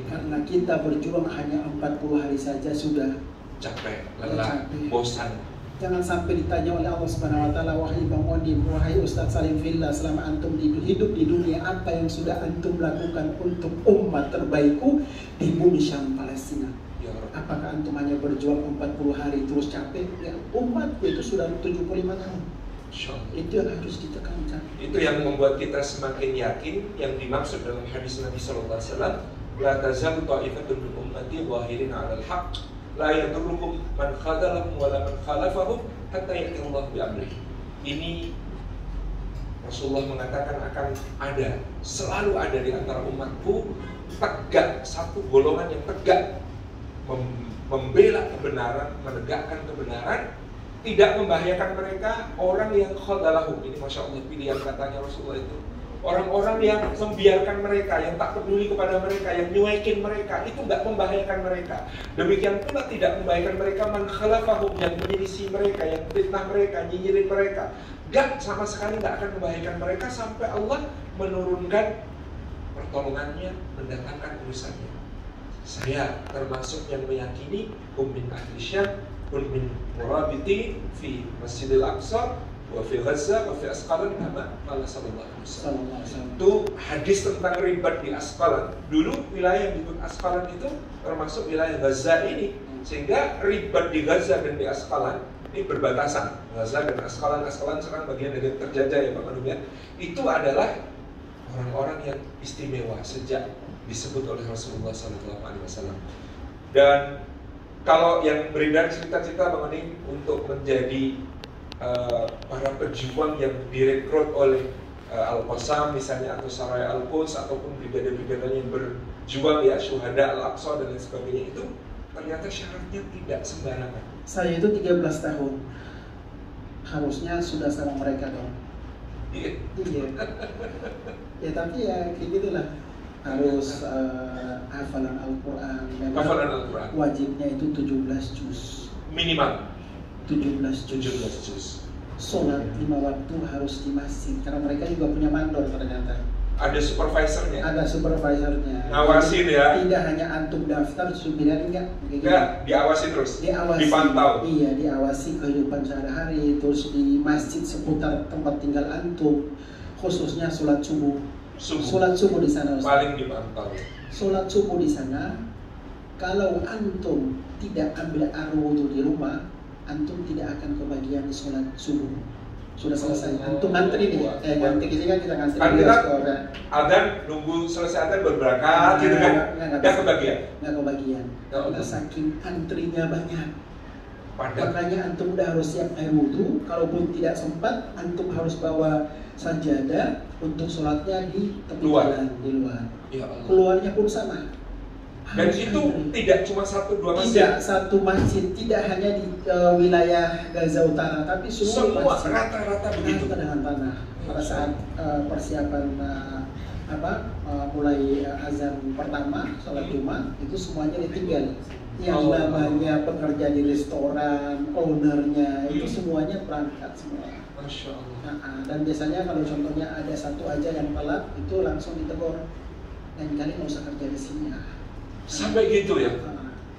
Karena kita berjuang hanya 40 hari saja sudah capek, lelah, bosan. Jangan sampai ditanya oleh Allah Subhanahu wa Ta'ala, wahai Bang Odim, wahai Ustaz Salim Fillah, selama antum hidup di dunia, apa yang sudah antum lakukan untuk umat terbaikku di bumi Syam Palestina? Apakah antum hanya berjuang 40 hari terus capek? Ya, umatku itu sudah 75 tahun. Itu yang harus ditekankan. Itu yang membuat kita semakin yakin yang dimaksud dalam hadis Nabi SAW, la tazalu ta'ifatun min ummati zahirin 'alal haqq la yadurruhum man khadalahum wa la man khalafahum hatta ya'ti Allah bi amrihi. Ini Rasulullah mengatakan akan ada, selalu ada di antara umatku tegak, satu golongan yang tegak membela kebenaran, menegakkan kebenaran, tidak membahayakan mereka. Orang yang khadalahum, ini Masya Allah pilihan katanya Rasulullah itu, orang-orang yang membiarkan mereka, yang tak peduli kepada mereka, yang nyuekin mereka, itu nggak membahayakan mereka. Demikian pula tidak membahayakan mereka man khalafahum, yang menyelisih mereka, yang fitnah mereka, nyinyirin mereka, nggak, sama sekali nggak akan membahayakan mereka sampai Allah menurunkan pertolongannya, mendatangkan urusannya. Saya termasuk yang meyakini min ahli Syam, min murabiti fi Masjidil Aqsa wa fi Gaza wa fi Asqalan kama qala sallallahu alaihi wasallam. Itu hadis tentang ribat di Asqalan. Dulu wilayah yang disebut Asqalan itu termasuk wilayah Gaza ini, sehingga ribat di Gaza dan di Asqalan ini berbatasan. Gaza dan Asqalan sekarang bagian dari terjajah ya Pak Manum ya. Itu adalah orang-orang yang istimewa sejak disebut oleh Rasulullah SAW. Dan kalau yang beredar cerita-cerita mengenai untuk menjadi para pejuang yang direkrut oleh Al-Qassam misalnya, atau Saraya Al-Quds, ataupun brigade-brigade yang berjuang ya, Syuhada Al-Aqsa dan lain sebagainya, itu ternyata syaratnya tidak sembarangan. Saya itu 13 tahun, harusnya sudah sama mereka dong. Iya. Ya tapi ya kayak gitulah, harus hafalan Al-Quran. Hafalan Al-Quran wajibnya itu 17 juz minimal. 17 juz. Sholat 5 waktu harus di masjid, karena mereka juga punya mandor ternyata. Ada supervisornya. Ada supervisornya. Ngawasin ya. Tidak hanya antum daftar subiran enggak. Diawasi terus. Diawasi. Dipantau. Iya, diawasi kehidupan sehari-hari, terus di masjid seputar tempat tinggal antum, khususnya sholat subuh. Sholat subuh di sana Ustaz. Paling dipantau. Sholat subuh di sana, kalau antum tidak ambil air wudhu di rumah, antum tidak akan kebagian di sholat subuh. Sudah selesai, antum ngantri nih, ngantri di sini kan kita ngantri di restoran. Adzan nunggu selesai adzan berberangkat gitu kan? Nggak kebagian. Nggak kebagian. Karena saking antrinya banyak. Padat. Makanya antum udah harus siap air wudhu. Kalaupun tidak sempat, antum harus bawa sajadah untuk sholatnya di tepi jalan di luar. Ya Allah. Keluarnya pun sama. Dan itu tidak cuma 1-2 masjid. Tidak satu masjid, tidak hanya di wilayah Gaza Utara, tapi semua rata-rata begitu. Rata dengan tanah. Pada saat persiapan mulai azan pertama sholat Jumat, itu semuanya ditinggal. Yang namanya pekerja di restoran, ownernya, itu semuanya berangkat semua. Masya Allah. Dan biasanya kalau contohnya ada satu aja yang telat, itu langsung ditegur. Lain kali nggak usah kerja di sini ya. Sampai gitu ya?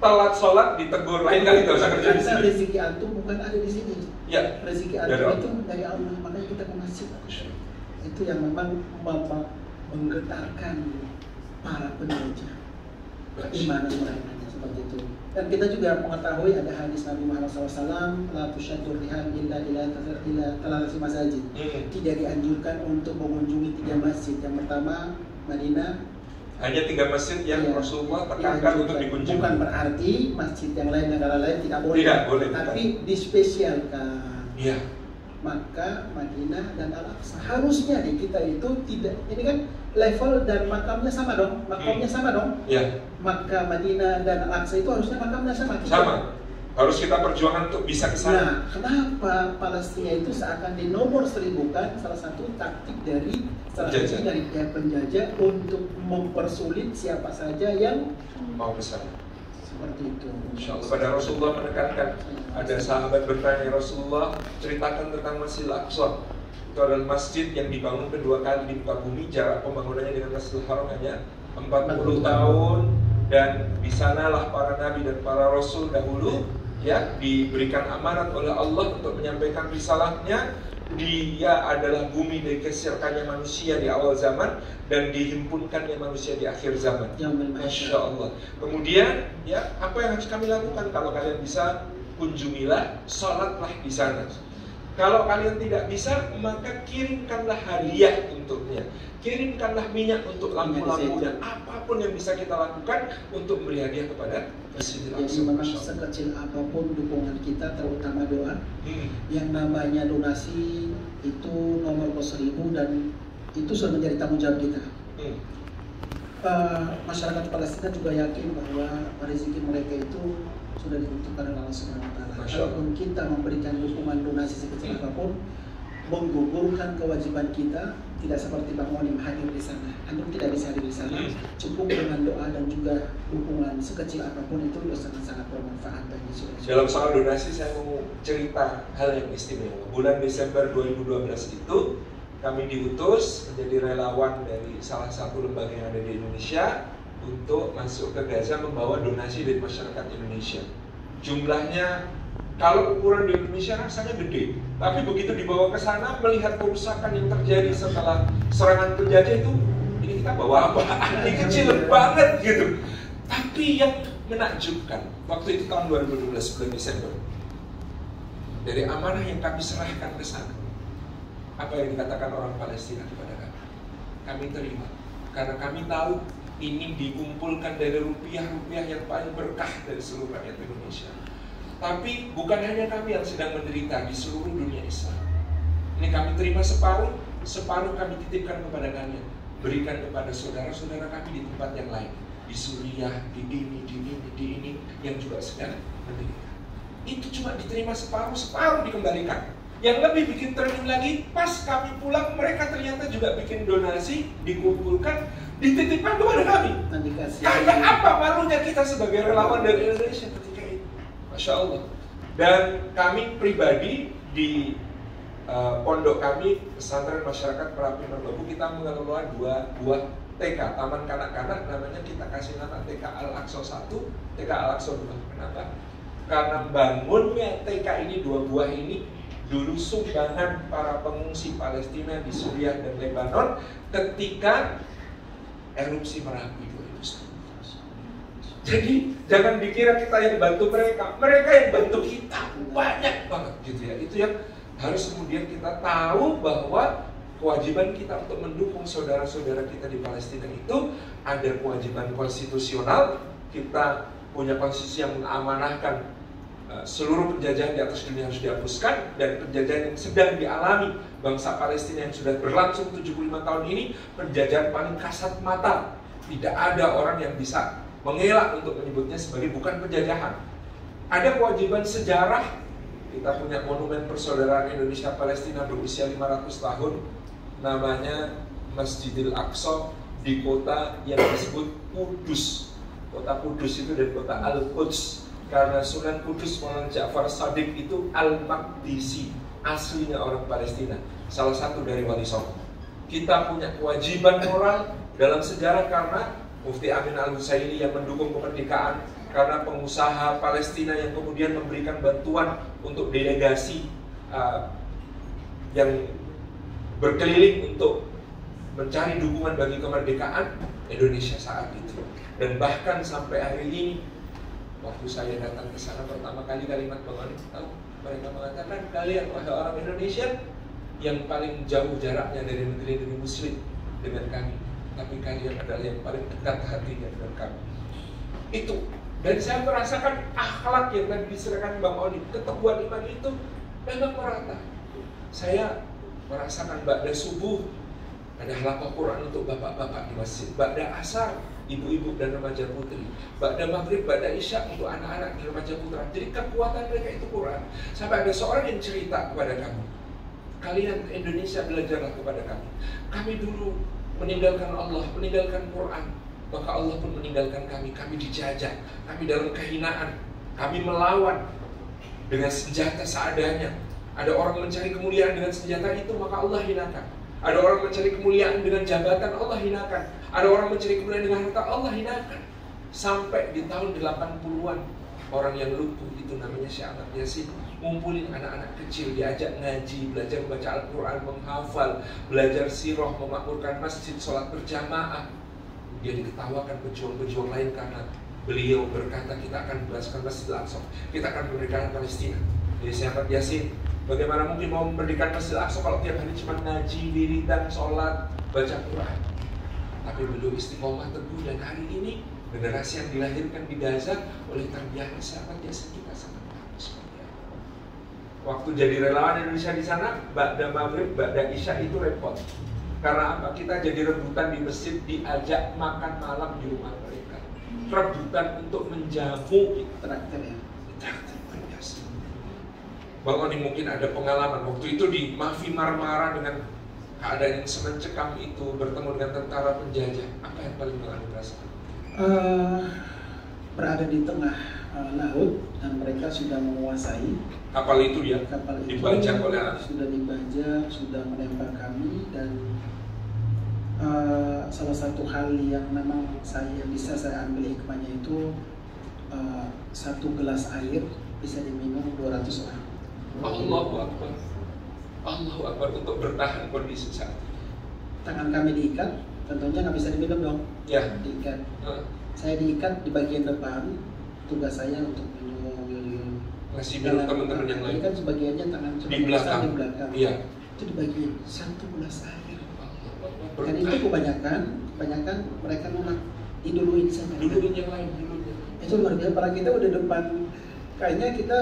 Telat sholat ditegur, lain kali nggak usah kerja di sini. Rezeki antum bukan ada di sini. Ya. Rezeki antum itu dari Allah, makanya kita ke masjid. Itu yang memang menggetarkan para penjajah. Keimanan mereka seperti itu. Dan kita juga mengetahui ada hadis Nabi Muhammad SAW, la tusyaddur rihal illa thalathati masajid. Tidak dianjurkan untuk mengunjungi 3 masjid. Yang pertama Madinah. Hanya 3 masjid yang Rasulullah tekankan untuk dikunjungi. Bukan berarti masjid yang lain, negara lain tidak boleh. Tidak boleh. Tapi dispesialkan. Iya. Maka Madinah dan Al-Aqsa harusnya di kita itu tidak, ini kan level dan makamnya sama dong, makamnya sama dong. Iya. Maka Madinah dan Al-Aqsa itu harusnya makamnya sama. Sama. Harus kita perjuangan untuk bisa ke sana. Nah, kenapa Palestina itu seakan di nomor 1000 kan salah satu taktik dari pihak penjajah untuk mempersulit siapa saja yang mau ke sana. Seperti itu. Insyaallah. Pada Rasulullah menekankan, ada sahabat bertanya, Rasulullah ceritakan tentang Masjidil Aqsa. Itu adalah masjid yang dibangun kedua kali di muka bumi. Jarak pembangunannya dengan Masjidil Haram hanya 40 tahun. Dan di sanalah para nabi dan para rasul dahulu ya diberikan amanat oleh Allah untuk menyampaikan risalahnya. Dia adalah bumi dikesirkannya manusia di awal zaman dan dihimpunkannya manusia di akhir zaman. Masya Allah. Kemudian ya apa yang harus kami lakukan? Kalau kalian bisa, kunjungilah, sholatlah di sana. Kalau kalian tidak bisa, maka kirimkanlah hadiah untuknya. Kirimkanlah minyak untuk lampu-lampunya. Apapun yang bisa kita lakukan untuk memberi hadiah kepada Masjidil Aqsa. Jadi memang sekecil apapun dukungan kita, terutama doa. Yang namanya donasi itu nomor 1000 dan itu sudah menjadi tanggung jawab kita. Masyarakat Palestina juga yakin bahwa rezeki mereka itu sudah ditentukan oleh Allah Subhanahu wa Ta'ala. Kalaupun kita memberikan dukungan donasi sekecil apapun, menggugurkan kewajiban kita, tidak seperti Bang Monim hadir di sana. Antum tidak bisa hadir di sana. Cukup dengan doa dan juga dukungan sekecil apapun itu sangat-sangat bermanfaat bagi saudara. Dalam soal donasi saya mau cerita hal yang istimewa. Bulan Desember 2012 itu kami diutus menjadi relawan dari salah satu lembaga yang ada di Indonesia untuk masuk ke Gaza membawa donasi dari masyarakat Indonesia. Jumlahnya kalau ukuran di Indonesia rasanya gede, tapi begitu dibawa ke sana melihat kerusakan yang terjadi setelah serangan penjajah itu, ini kita bawa apa? Ini kecil banget gitu. Tapi yang menakjubkan, waktu itu tahun 2012 bulan Desember, dari amanah yang kami serahkan ke sana, apa yang dikatakan orang Palestina kepada kami, kami terima, karena kami tahu ini dikumpulkan dari rupiah-rupiah yang paling berkah dari seluruh rakyat Indonesia. Tapi bukan hanya kami yang sedang menderita di seluruh dunia Islam. Ini kami terima separuh kami titipkan kepada kalian, berikan kepada saudara-saudara kami di tempat yang lain, di Suriah, di ini yang juga sedang menderita. Itu cuma diterima separuh dikembalikan. Yang lebih bikin trending lagi, pas kami pulang mereka ternyata juga bikin donasi, dikumpulkan, dititipkan kepada kami. Karena apa malunya kita sebagai relawan dari Indonesia ketika itu, Masya Allah. Dan kami pribadi di pondok kami, pesantren masyarakat Merapi Merbabu, kita mengelola 2 buah TK, taman kanak-kanak, namanya kita kasih nama TK Al-Aqsa 1, TK Al-Aqsa 2. Kenapa? Karena bangunnya TK ini, 2 buah ini, dulu sumbangan para pengungsi Palestina di Suriah dan Lebanon ketika erupsi Merapi 2010. Jadi jangan dikira kita yang bantu mereka yang bantu kita, banyak banget gitu ya. Itu yang harus kemudian kita tahu, bahwa kewajiban kita untuk mendukung saudara-saudara kita di Palestina itu ada kewajiban konstitusional. Kita punya konstitusi yang mengamanahkan seluruh penjajahan di atas dunia harus dihapuskan, dan penjajahan yang sedang dialami bangsa Palestina yang sudah berlangsung 75 tahun ini, penjajahan paling kasat mata. Tidak ada orang yang bisa mengelak untuk menyebutnya sebagai bukan penjajahan. Ada kewajiban sejarah. Kita punya monumen persaudaraan Indonesia Palestina berusia 500 tahun, namanya Masjidil Aqsa di kota yang disebut Kudus. Kota Kudus itu dari kota Al-Quds, karena Sunan Kudus Maulana Ja'far Shadiq itu Al-Maqdisi, aslinya orang Palestina, salah satu dari Wali Songo. Kita punya kewajiban moral dalam sejarah karena Mufti Amin Al-Husaini yang mendukung kemerdekaan, karena pengusaha Palestina yang kemudian memberikan bantuan untuk delegasi yang berkeliling untuk mencari dukungan bagi kemerdekaan Indonesia saat itu. Dan bahkan sampai hari ini, waktu saya datang ke sana pertama kali, kalimat Bang Oni tahu, mereka mengatakan, kalian wahai orang Indonesia yang paling jauh jaraknya dari negeri-negeri Muslim dengan kami, tapi kalian adalah yang paling dekat hatinya dengan kami. Itu. Dan saya merasakan akhlak yang tadi diserahkan Bang Oni, keteguhan iman itu memang merata. Saya merasakan ba'da subuh ada halaqah Quran untuk bapak-bapak di masjid, ba'da asar ibu-ibu dan remaja putri, ba'da maghrib, ba'da isya untuk anak-anak dan remaja putra. Jadi kekuatan mereka itu Quran. Sampai ada seorang yang cerita kepada kami, kalian Indonesia belajarlah kepada kami. Kami dulu meninggalkan Allah, meninggalkan Quran, maka Allah pun meninggalkan kami. Kami dijajah, kami dalam kehinaan, kami melawan dengan senjata seadanya. Ada orang mencari kemuliaan dengan senjata itu, maka Allah hinakan. Ada orang mencari kemuliaan dengan jabatan, Allah hinakan. Ada orang mencari kemuliaan dengan harta, Allah hinakan. Sampai di tahun 80-an, orang yang lumpuh itu namanya Syekh Ahmad Yasin, ngumpulin anak-anak kecil, diajak ngaji, belajar membaca Al-Quran, menghafal, belajar sirah, memakmurkan masjid, sholat berjamaah. Dia diketawakan pejuang-pejuang lain karena beliau berkata, kita akan membebaskan Masjid Al-Aqsa, kita akan memerdekakan Palestina. Jadi Syekh Ahmad Yasin, bagaimana mungkin mau memerdekakan Masjid Al-Aqsa kalau tiap hari cuma ngaji, wiridan, sholat, baca Quran. Tapi beliau istiqomah teguh, dan hari ini generasi yang dilahirkan di Gaza oleh tarbiyah Syekh Ahmad Yasin kita sangat bagus. Waktu jadi relawan Indonesia di sana, ba'da maghrib, ba'da isya itu repot. Karena apa? Kita jadi rebutan di masjid, diajak makan malam di rumah mereka. Rebutan untuk menjamu traktir ya. Traktir biasa. Bang Oni mungkin ada pengalaman waktu itu di Mafi Marmara dengan keadaan yang semencekam itu, bertemu dengan tentara penjajah. Apa yang paling Bang Oni rasakan? Berada di tengah laut dan mereka sudah menguasai kapal itu ya. Kapal itu dibajak oleh sudah dibajak, sudah menembak kami, dan salah satu hal yang memang bisa saya ambil hikmahnya itu, satu gelas air bisa diminum 200 orang. Allahu Akbar. Allahu Akbar, untuk bertahan kondisi saat ini. Tangan kami diikat, tentunya nggak bisa diminum dong. Ya. Diikat. Saya diikat di bagian depan, tugas saya untuk minum. Masih minum teman-teman yang lain. Ini kan sebagiannya tangan di belakang. Iya. Itu di bagian satu gelas air. Dan itu kebanyakan mereka nolak, diduluin saja. Duluin yang lain, Itu luar biasa. Para kita udah depan, kayaknya kita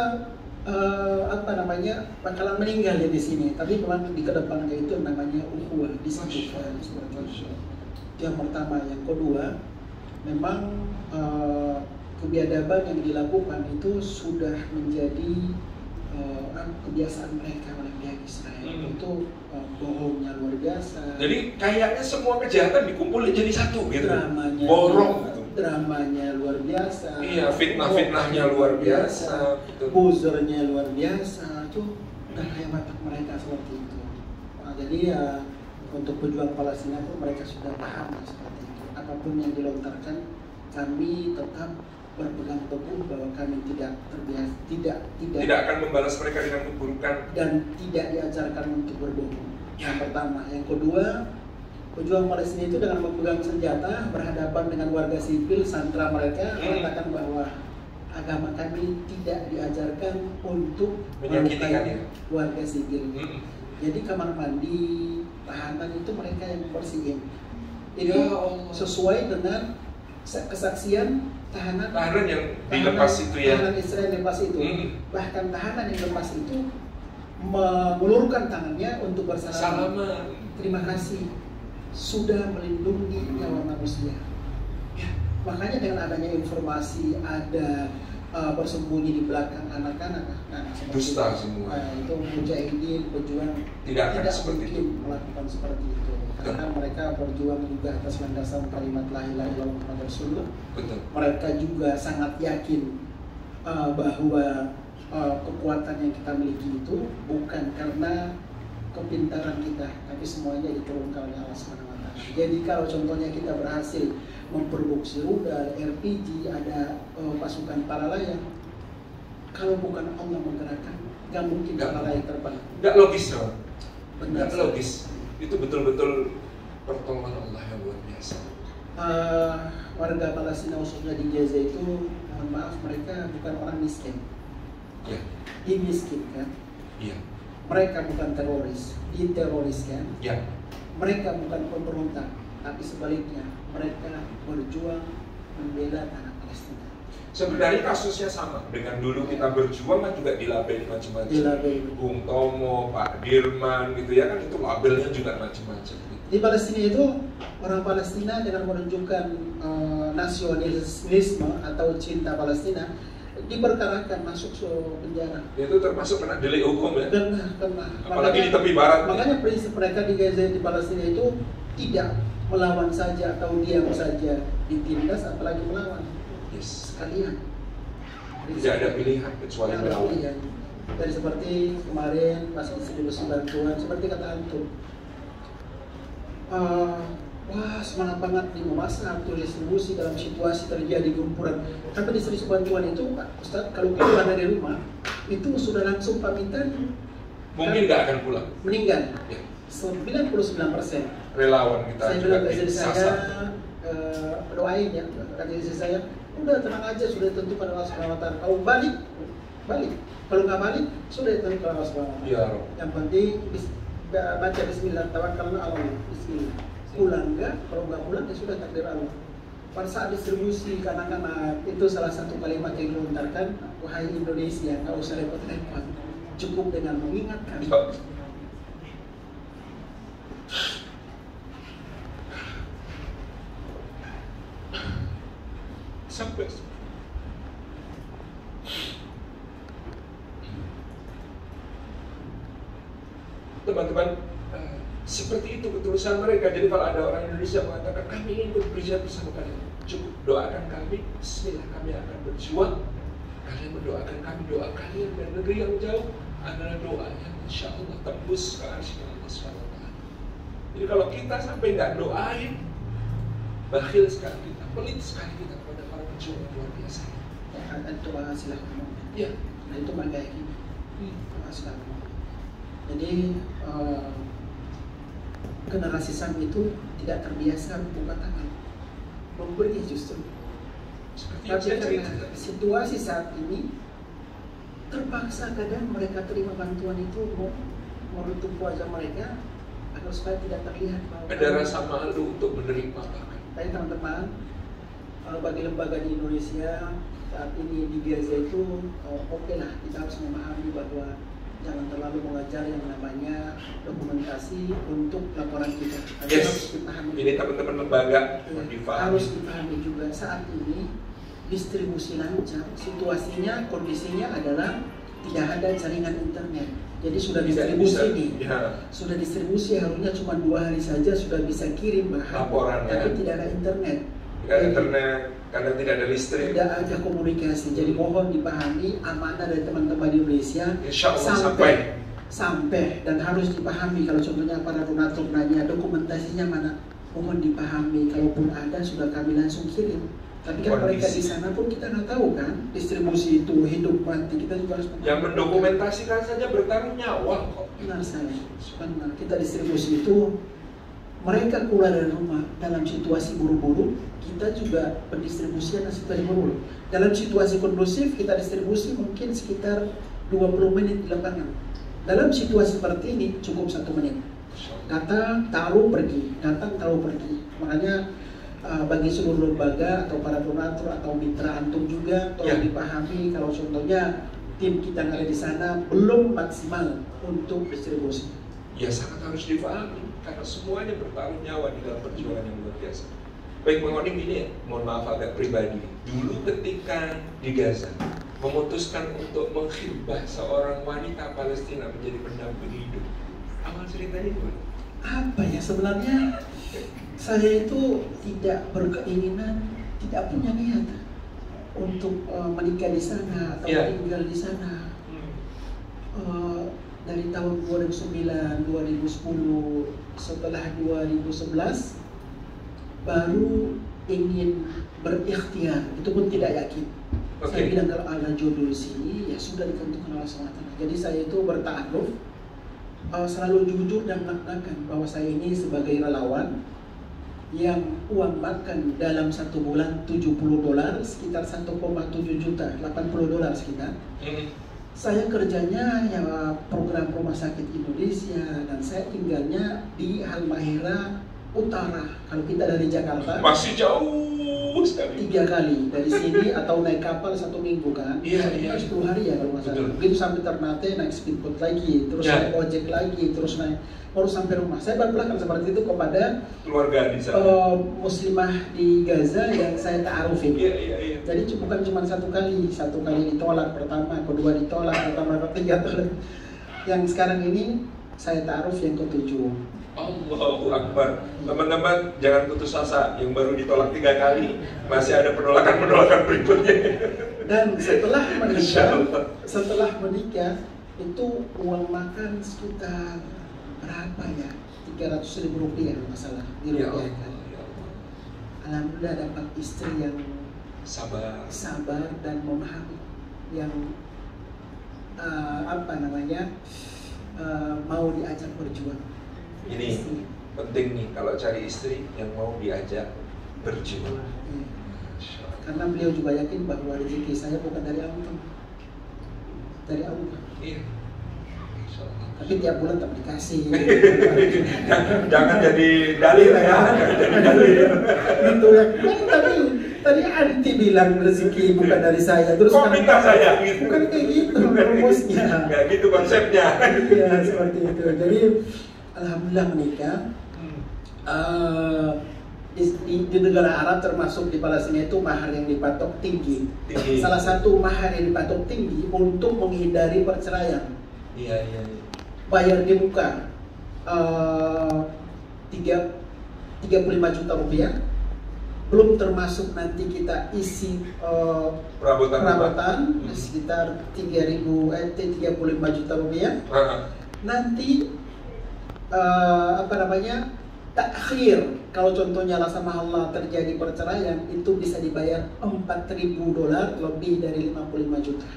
bakalan meninggal ya di sini. Tapi memang di kedepan kayak itu namanya ukhuwah, disatukan seperti itu. Yang pertama, yang kedua, memang kebiadaban yang dilakukan itu sudah menjadi kebiasaan mereka oleh pihak Israel. Itu bohongnya luar biasa. Jadi kayaknya semua kejahatan dikumpulin jadi satu gitu. Dramanya, borong gitu. Dramanya luar biasa. Iya, fitnah-fitnahnya luar biasa. Buzernya luar biasa. Itu udah kayak watak mereka seperti itu. Nah, jadi ya untuk pejuang Palestina pun mereka sudah paham seperti itu. Apapun yang dilontarkan, kami tetap berpegang teguh bahwa kami tidak akan membalas mereka dengan keburukan dan tidak diajarkan untuk berbohong. Yang pertama, yang kedua, pejuang Palestina itu dengan memegang senjata berhadapan dengan warga sipil, sandera mereka, mengatakan bahwa agama kami tidak diajarkan untuk menyakiti warga sipil. Jadi kamar mandi tahanan itu mereka yang bersihin. Itu sesuai dengan kesaksian tahanan yang dilepas itu ya. Tahanan Israel lepas itu. Bahkan tahanan yang lepas itu mengulurkan tangannya untuk bersalaman. Terima kasih sudah melindungi nyawa manusia. Ya, makanya dengan adanya informasi ada bersembunyi di belakang anak-anak, dusta semua. Itu mujahidin, pejuang tidak seperti itu melakukan seperti itu. Karena mereka berjuang juga atas landasan kalimat la ilaha illallah Muhammadur Rasulullah. Mereka juga sangat yakin bahwa kekuatan yang kita miliki itu bukan karena kepintaran kita, tapi semuanya diturunkan oleh Allah Subhanahu wa Ta'ala. Jadi kalau contohnya kita berhasil memproduksi rudal, RPG, ada pasukan para layang, kalau bukan Allah menggerakkan, nggak mungkin para layang terbang. Nggak logis dong. Benar. Nggak logis. Itu betul-betul pertolongan Allah yang luar biasa. Warga Palestina khususnya di Gaza itu, mohon maaf, mereka bukan orang miskin. Ya. Dimiskinkan. Iya. Mereka bukan teroris, diteroriskan. Ya. Mereka bukan pemberontak, tapi sebaliknya mereka berjuang membela tanah Palestina. Sebenarnya kasusnya sama dengan dulu kita berjuang kan juga dilabeli macam-macam. Bung Tomo, Pak Dirman gitu ya kan, itu labelnya juga macam-macam. Di Palestina itu orang Palestina dengan menunjukkan nasionalisme atau cinta Palestina diperkarakan masuk ke penjara. Itu termasuk kena delik hukum ya? Kena. Apalagi di tepi barat. Makanya prinsip mereka di Gaza di Palestina itu tidak melawan saja atau diam saja, ditindas apalagi melawan. Sekalian. Tidak ada pilihan kecuali melawan. Dari seperti kemarin pas distribusi bantuan, seperti kata antum, wah semangat banget nih memasak, tuh distribusi dalam situasi terjadi gempuran. Tapi distribusi bantuan itu, Pak Ustadz, kalau keluar dari rumah itu sudah langsung pamitan. Mungkin nggak akan pulang. Meninggal. Ya. 99% relawan kita. Saya bilang ke istri saya, doain ya, kata istri saya, udah tenang aja, sudah ditentukan Allah Subhanahu wa Ta'ala. Kalau balik. Kalau nggak balik, sudah ditentukan Allah Subhanahu wa Ta'ala. Ya. Yang penting baca Bismillah, tawakkalna ala Allah. Bismillah. Pulang nggak? Kalau nggak pulang ya sudah takdir Allah. Pada saat distribusi ke anak-anak itu salah satu kalimat yang dilontarkan, wahai Indonesia, nggak usah repot-repot, cukup dengan mengingatkan. Sampai teman-teman, seperti itu ketulusan mereka. Jadi kalau ada orang Indonesia mengatakan kami ingin bekerja bersama kalian, cukup doakan kami. Bismillah, kami akan berjuang. Kalian mendoakan kami, doa kalian dari negeri yang jauh adalah doa yang insya Allah tembus ke arsy Allah SWT. Jadi kalau kita sampai nggak doain, bakhil sekali kita, pelit sekali kita kepada para pejuang yang luar biasa. Itu silahkan. Ya. Nah itu kayak gini. Silahkan. Jadi generasi Sam itu tidak terbiasa buka tangan, memberi justru. Seperti Tapi yang saya karena cerita. situasi saat ini terpaksa kadang mereka terima bantuan itu menutup wajah mereka agar supaya tidak terlihat bahwa Ada rasa malu untuk menerima bahkan. Tapi teman-teman, bagi lembaga di Indonesia saat ini di Gaza itu oke lah, kita harus memahami bahwa jangan terlalu mengajar yang namanya dokumentasi untuk laporan kita. Yes. Harus dipahami. Ini teman-teman lembaga Harus dipahami juga saat ini distribusi lancar, situasinya, kondisinya adalah tidak ada jaringan internet. Jadi sudah distribusi nih, sudah distribusi harusnya cuma 2 hari saja sudah bisa kirim bahan, laporannya. tapi tidak ada internet. Tidak ada internet, karena tidak ada listrik. Tidak ada komunikasi. Jadi mohon dipahami amanah dari teman-teman di Indonesia. Insya Allah sampai dan harus dipahami kalau contohnya para donatur nanya dokumentasinya mana, mohon dipahami kalaupun ada sudah kami langsung kirim. Tapi kan mereka di sana pun kita nggak tahu kan distribusi itu hidup mati, kita juga harus yang mendokumentasikan saja bertaruh nyawa kok. Benar saya, benar. Kita distribusi itu mereka keluar dari rumah dalam situasi buru-buru, kita juga pendistribusian dalam situasi buru-buru. Dalam situasi kondusif kita distribusi mungkin sekitar 20 menit di lapangan. Dalam situasi seperti ini cukup 1 menit. Datang, taruh, pergi. Datang, taruh, pergi. Makanya bagi seluruh lembaga atau para donatur atau mitra antum juga tolong dipahami kalau contohnya tim kita yang ada di sana belum maksimal untuk distribusi. Ya sangat harus dipahami karena semuanya bertaruh nyawa di dalam perjuangan yang luar biasa. Baik Bang Oning, ini ya, mohon maaf agak pribadi. Dulu ketika di Gaza memutuskan untuk menghibah seorang wanita Palestina menjadi pendamping hidup, awal ceritanya gimana? Apa ya sebenarnya? Saya itu tidak berkeinginan, tidak punya niat untuk menikah di sana atau tinggal di sana. Dari tahun 2009, 2010, setelah 2011 baru ingin berikhtiar, itu pun tidak yakin. Saya bilang kalau ada jodoh di sini, ya sudah ditentukan Allah SWT. Jadi saya itu bertaaruf, selalu jujur dan mengatakan bahwa saya ini sebagai relawan yang uang makan dalam 1 bulan $70, sekitar 1,7 juta, $80 sekitar. Saya kerjanya ya program rumah sakit Indonesia dan saya tinggalnya di Halmahera Utara. Kalau kita dari Jakarta masih jauh sekali. 3 kali dari sini atau naik kapal 1 minggu kan? Iya. 10 hari ya kalau nggak salah. Begitu sampai Ternate naik speedboat lagi, terus naik ojek lagi, terus naik baru sampai rumah. Saya berpelakang seperti itu kepada keluarga di sana. Muslimah di Gaza yang saya ta'arufin. Iya. Jadi bukan cuma 1 kali ditolak pertama, kedua ditolak, pertama, ketiga tolak. Yang sekarang ini saya ta'aruf yang ke-7. Allahu Akbar. Teman-teman jangan putus asa, yang baru ditolak 3 kali masih ada penolakan berikutnya. Dan setelah menikah itu uang makan sekitar berapa ya? 300.000 rupiah masalah dirupiahkan. Alhamdulillah dapat istri yang sabar dan memahami, yang mau diajak berjuang. Ini penting nih kalau cari istri yang mau diajak berjuang. Karena beliau juga yakin bahwa rezeki saya bukan dari Allah, dari Allah. Iya. Tapi tiap bulan tak dikasih. Jangan jadi dalil ya. Gitu ya. Tadi Anti bilang rezeki bukan dari saya. Terus kok minta saya? Bukan kayak gitu rumusnya. Nggak gitu konsepnya. Iya seperti itu. Jadi alhamdulillah menikah. Di negara Arab termasuk di Palestina itu mahar yang dipatok tinggi. Salah satu mahar yang dipatok tinggi untuk menghindari perceraian. Iya. Bayar di muka 35 juta rupiah, belum termasuk nanti kita isi perabotan sekitar 35 juta rupiah. Nanti takhir, kalau contohnya la sama Allah terjadi perceraian, itu bisa dibayar $4.000 lebih dari 55 juta.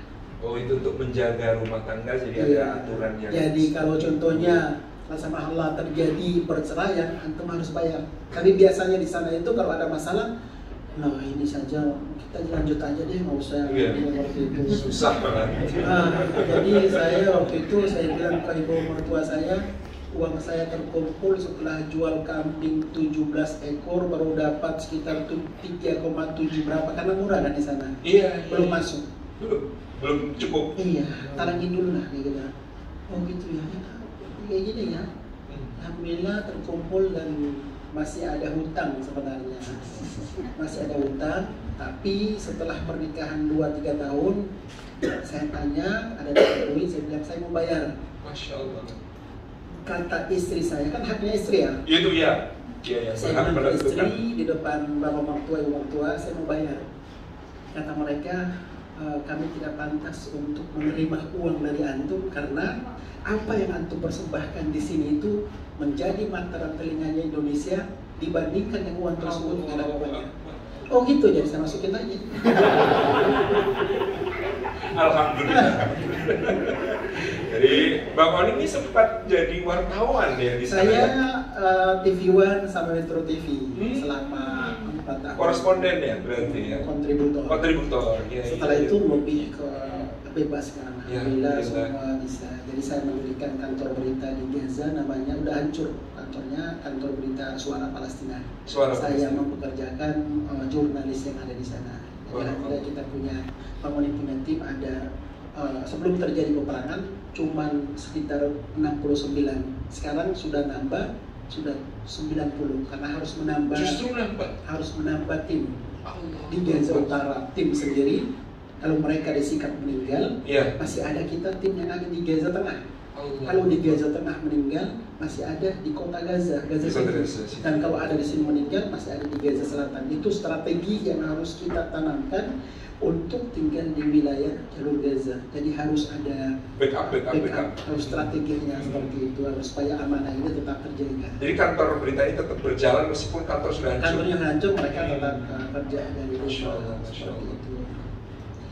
Oh, itu untuk menjaga rumah tangga, jadi Iya. ada aturan yang. Jadi kalau contohnya la sama Allah terjadi perceraian, antum harus bayar. Tapi biasanya di sana itu kalau ada masalah, nah ini saja kita lanjut aja deh, nggak usah. Iya. Waktu itu. Susah banget. Jadi saya waktu itu saya bilang ke ibu mertua saya, uang saya terkumpul setelah jual kambing 17 ekor baru dapat sekitar 3,7 berapa, karena murah kan di sana. Iya. Belum masuk. Belum cukup. Iya, tarangin dulu lah gitu. Oh gitu ya. Kayak gini ya. Alhamdulillah terkumpul dan masih ada hutang sebenarnya. Masih ada hutang, tapi setelah pernikahan 2-3 tahun saya tanya, ada duit, saya bilang saya mau bayar. Masya Allah. Kata istri saya, kan haknya istri ya. Itu ya. Iya, Saya bilang ke istri di depan bapak mertua, ibu mertua, saya mau bayar. Kata mereka, kami tidak pantas untuk menerima uang dari antum karena apa yang antum persembahkan di sini itu menjadi mata dan telinganya Indonesia dibandingkan yang uang tersebut tidak ada banyak. Oh gitu, jadi saya masukin aja. Alhamdulillah. Jadi Bang Oning ini sempat jadi wartawan ya di sana. Saya ya? TV One sama Metro TV selama 4 tahun. Koresponden ya berarti ya. Kontributor. Kontributor. Ya, Setelah iya, itu iya. lebih ke bebas kan. Ya, Alhamdulillah bebas. semua bisa. Jadi saya mendirikan kantor berita di Gaza, namanya udah hancur kantornya, kantor berita Suara Palestina. Suara Saya Palestina. mempekerjakan jurnalis yang ada di sana. Jadi alhamdulillah kita punya punya tim ada sebelum terjadi peperangan cuman sekitar 69. Sekarang sudah nambah, sudah 90 karena harus menambah. Justru nambah. Harus menambah tim Allah. di Gaza Utara, tim sendiri. Kalau mereka disikap meninggal, Iya. masih ada kita tim yang ada di Gaza Tengah. Allah. Kalau di Gaza Tengah meninggal, masih ada di kota Gaza, Gaza Di kota City. Gaza City. Dan kalau ada di sini meninggal, masih ada di Gaza Selatan. Itu strategi yang harus kita tanamkan untuk tinggal di wilayah jalur Gaza. Jadi harus ada Backup. harus strateginya seperti itu, harus supaya amanah ini tetap terjaga. Jadi kantor berita ini tetap berjalan meskipun kantor sudah hancur. Kantor yang hancur mereka tetap kerja dari Masya rumah Allah, Masya seperti Allah. itu.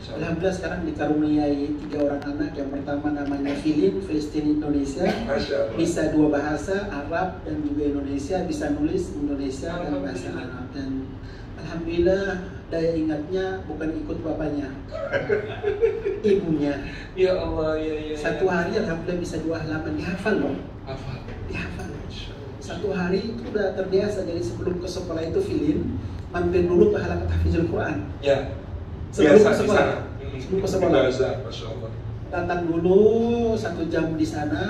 Alhamdulillah sekarang dikaruniai 3 orang anak. Yang pertama namanya Filin, Filistin Indonesia. Masya Allah. Bisa 2 bahasa, Arab dan juga Indonesia. Bisa nulis Indonesia dan bahasa Arab. Dan alhamdulillah daya ingatnya bukan ikut bapaknya, ibunya. Ya Allah, ya. Satu hari alhamdulillah bisa 2 halaman dihafal loh. Apa? Dihafal. Satu hari itu udah terbiasa. Jadi sebelum ke sekolah itu Filin mampir dulu ke halaman tahfizul Quran. Ya. Sebelum Biasa ke di sekolah. sana. Sebelum ke sekolah. Gaza, Masya Allah. Datang dulu 1 jam di sana,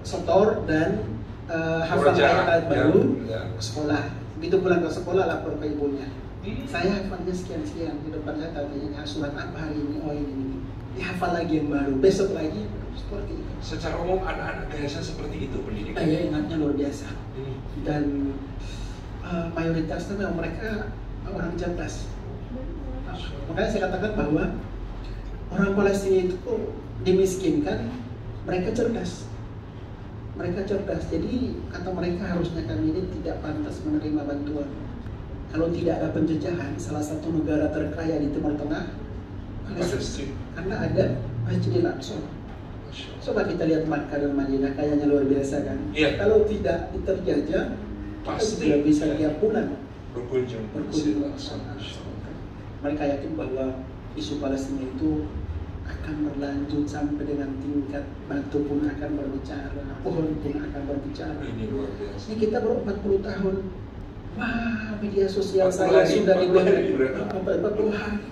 setor dan hafal Pekerjaan, ayat baru ya. ke sekolah. Begitu pulang ke sekolah lapor ke ibunya. Hmm. Saya hafalnya sekian di depan saya tanya surat apa hari ini, oh ini. Dihafal lagi yang baru, besok lagi seperti itu. Secara umum anak-anak Gaza seperti itu pendidikan. Daya ingatnya luar biasa. Hmm. Dan mayoritasnya memang mereka orang cerdas. Makanya saya katakan bahwa orang Palestina itu dimiskinkan, mereka cerdas. Mereka cerdas. Jadi kata mereka harusnya kami ini tidak pantas menerima bantuan. Kalau tidak ada penjajahan, salah satu negara terkaya di Timur Tengah, Palestina. karena ada Masjidil Aqsa. Coba kita lihat Makkah dan Madinah, kayaknya luar biasa kan? Iya. Kalau tidak terjajah, Pasti. kita tidak bisa tiap bulan Berkunjung. berkunjung ke sana. Mereka yakin bahwa isu Palestina itu akan berlanjut sampai dengan tingkat batu pun akan berbicara, pohon pun akan berbicara. Ini luar biasa. Ini kita baru 40 tahun. Wah, media sosial 40 saya hari, sudah 40 hari diberi berarti. 40 hari.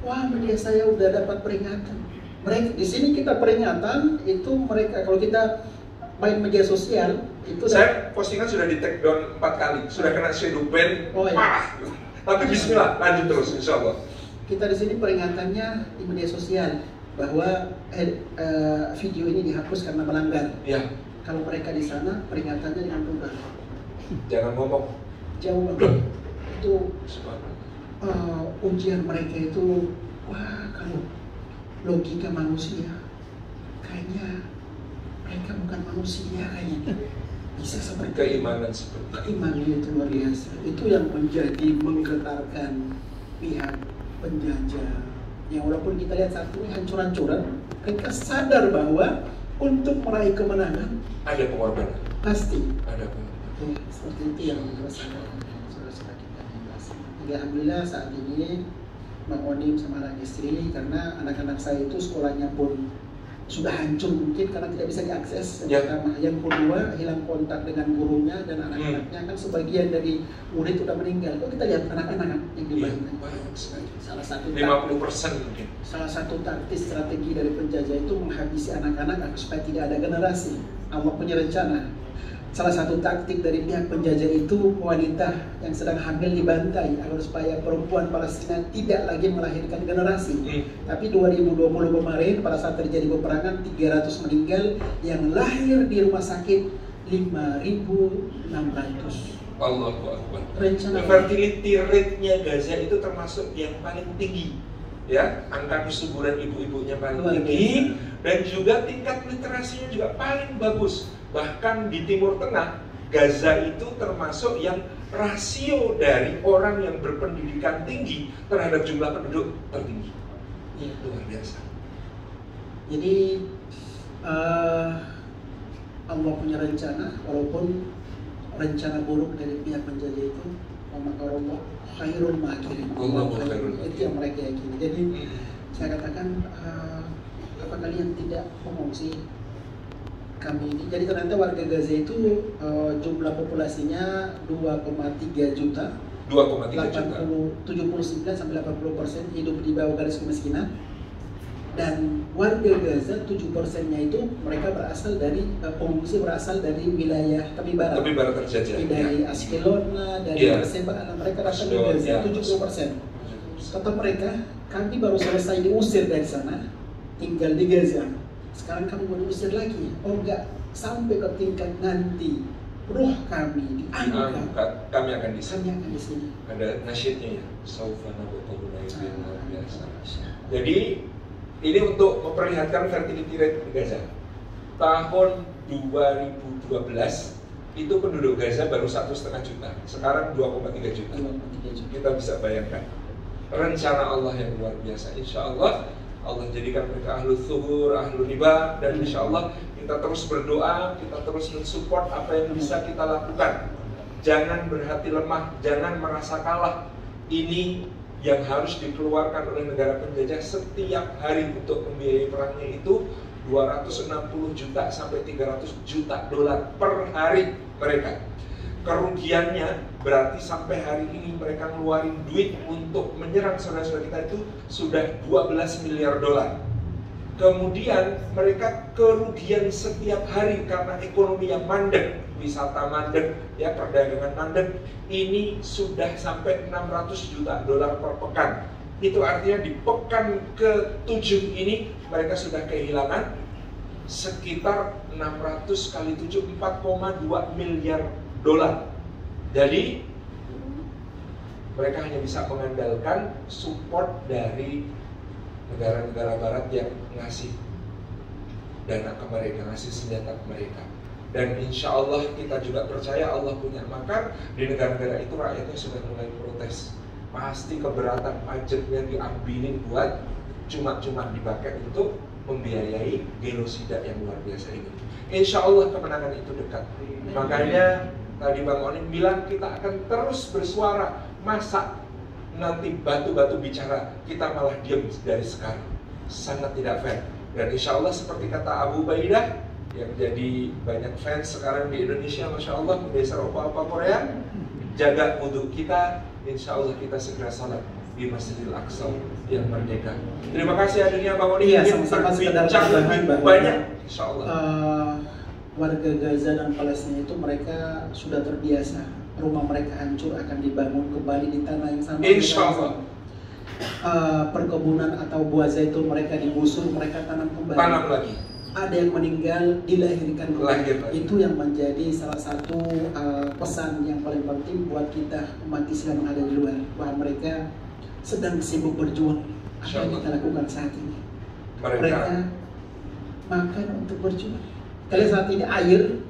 Wah, media saya udah dapat peringatan. Mereka di sini kita peringatan itu mereka kalau kita main media sosial itu Saya postingan sudah di take down 4 kali, sudah kena shadow ban. Oh, iya. Parah. Tapi bismillah, lanjut terus insya Allah. kita di sini peringatannya di media sosial bahwa video ini dihapus karena melanggar. Ya, Kalau mereka di sana peringatannya dengan mudah. jangan ngomong. Jauh banget. Itu Subhanallah. ujian mereka itu, wah kalau logika manusia, kayaknya mereka bukan manusia kayaknya. bisa seperti keimanan seperti keimanan itu luar biasa. Itu yang menjadi menggetarkan pihak penjajah. Yang walaupun kita lihat saat ini hancur-hancuran, mereka sadar bahwa untuk meraih kemenangan ada pengorbanan. pasti Ada pengorbanan. ya, seperti itu yang dirasakan saudara-saudara kita di Basi. Jadi alhamdulillah saat ini Bang Onim sama anak istri, karena anak-anak saya itu sekolahnya pun sudah hancur mungkin karena tidak bisa diakses. Yang pertama, yang kedua hilang kontak dengan gurunya dan anak-anaknya kan sebagian dari murid sudah meninggal. Kok kita lihat anak-anak yang dibantai. Banyak sekali. Salah satu 50% mungkin. Salah satu taktis strategi dari penjajah itu menghabisi anak-anak agar supaya tidak ada generasi. Allah punya rencana. Salah satu taktik dari pihak penjajah itu wanita yang sedang hamil dibantai agar supaya perempuan Palestina tidak lagi melahirkan generasi. Tapi 2020 kemarin pada saat terjadi peperangan 300 meninggal, yang lahir di rumah sakit 5.600. Allahu Akbar. Rencana Fertility rate-nya Gaza itu termasuk yang paling tinggi. Ya, angka kesuburan ibu-ibunya paling tinggi dan juga tingkat literasinya juga paling bagus. Bahkan di Timur Tengah, Gaza itu termasuk yang rasio dari orang yang berpendidikan tinggi terhadap jumlah penduduk tertinggi. Ya. Luar biasa. Jadi Allah punya rencana, walaupun rencana buruk dari pihak penjajah itu, maka Allah khairul makirin. Itu yang mereka yakini. Jadi saya katakan, apa kalian tidak mengungsi kami ini? Jadi ternyata warga Gaza itu jumlah populasinya 2,3 juta. 2,3 juta. 79 sampai 80% hidup di bawah garis kemiskinan. Dan warga Gaza 7%-nya itu mereka berasal dari pengungsi berasal dari wilayah tepi barat. Tepi barat terjajah. Dari Askelona, dari Berseba, mereka datang ke Gaza 70%. Kata mereka, kami baru selesai diusir dari sana, tinggal di Gaza. Sekarang kami mau diusir lagi. Oh enggak, sampai ke tingkat nanti ruh kami diangkat. Kami akan di sini. Ada nasyidnya ya. Saufana wa biasa. Jadi ini untuk memperlihatkan fertility rate di Gaza. Tahun 2012 itu penduduk Gaza baru 1,5 juta. Sekarang 2,3 juta. Kita bisa bayangkan rencana Allah yang luar biasa. Insya Allah Allah jadikan mereka ahlu thuhur, ahlu riba, dan insya Allah kita terus berdoa, kita terus mensupport apa yang bisa kita lakukan. Jangan berhati lemah, jangan merasa kalah. Ini yang harus dikeluarkan oleh negara penjajah setiap hari untuk membiayai perangnya itu 260 juta sampai 300 juta dolar per hari mereka. Kerugiannya berarti sampai hari ini mereka ngeluarin duit untuk menyerang saudara-saudara kita itu sudah 12 miliar dolar. Kemudian mereka kerugian setiap hari karena ekonomi yang mandek, wisata mandek, ya perdagangan mandek, ini sudah sampai 600 juta dolar per pekan. Itu artinya di pekan ke-7 ini mereka sudah kehilangan sekitar 600 kali 7, 4,2 miliar dolar. Jadi mereka hanya bisa mengandalkan support dari negara-negara barat yang ngasih dana ke mereka, ngasih senjata ke mereka. Dan insya Allah kita juga percaya Allah punya makar. Di negara-negara itu rakyatnya sudah mulai protes. Pasti keberatan pajaknya diambilin buat cuma-cuma dipakai untuk membiayai genosida yang luar biasa ini. Insya Allah kemenangan itu dekat. Makanya tadi Bang Onim bilang kita akan terus bersuara. Masa nanti batu-batu bicara, kita malah diam dari sekarang. Sangat tidak fair. Dan insya Allah seperti kata Abu Ubaidah yang jadi banyak fans sekarang di Indonesia, Masya Allah, mendesar opa-opa Korea, jaga wudhu kita, insya Allah kita segera salat di Masjidil Aqsa yang merdeka. Terima kasih hadirnya Bang Onim. Iya, sama-sama sekedar tambahan bahwa banyak, insya Allah. Warga Gaza dan Palestina itu mereka sudah terbiasa rumah mereka hancur akan dibangun kembali di tanah yang sama. Insya Allah. Perkebunan atau buah zaitun mereka digusur, mereka tanam kembali. Tanam lagi. Ada yang meninggal, dilahirkan kembali. Itu yang menjadi salah satu pesan yang paling penting buat kita umat Islam yang ada di luar, bahwa mereka sedang sibuk berjuang. Apa yang kita lakukan saat ini? Mereka makan untuk berjuang. Kalian saat ini air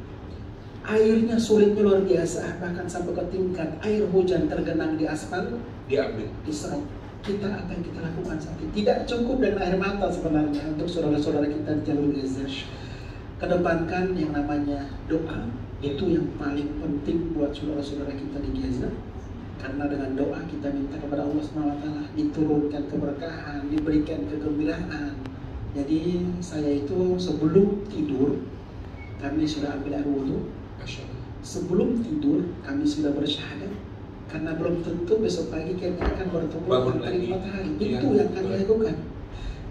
airnya sulitnya luar biasa, bahkan sampai ke tingkat air hujan tergenang di aspal, diambil, diserap. Kita apa yang kita lakukan saat ini? Tidak cukup dengan air mata sebenarnya untuk saudara-saudara kita di jalur Gaza. Kedepankan yang namanya doa, itu yang paling penting buat saudara-saudara kita di Gaza. Karena dengan doa kita minta kepada Allah SWT diturunkan keberkahan, diberikan kegembiraan. Jadi saya itu sebelum tidur kami sudah ambil air wudhu. Sebelum tidur kami sudah bersyahadat. Karena belum tentu besok pagi kami akan bertemu dengan terik matahari. Itu yang kami lakukan.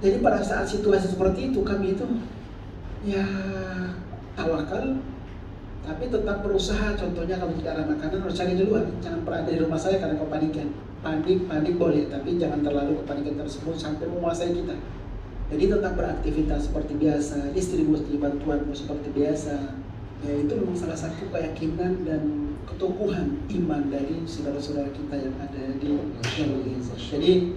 Jadi pada saat situasi seperti itu kami itu ya tawakal, tapi tetap berusaha. Contohnya kalau tidak ada makanan harus cari di luar. Jangan pernah ada di rumah saya karena kepanikan. Panik boleh, tapi jangan terlalu kepanikan tersebut sampai menguasai kita. Jadi tetap beraktivitas seperti biasa, distribusi bantuan seperti biasa. Ya itu memang salah satu keyakinan dan keteguhan iman dari saudara-saudara kita yang ada di Indonesia. Jadi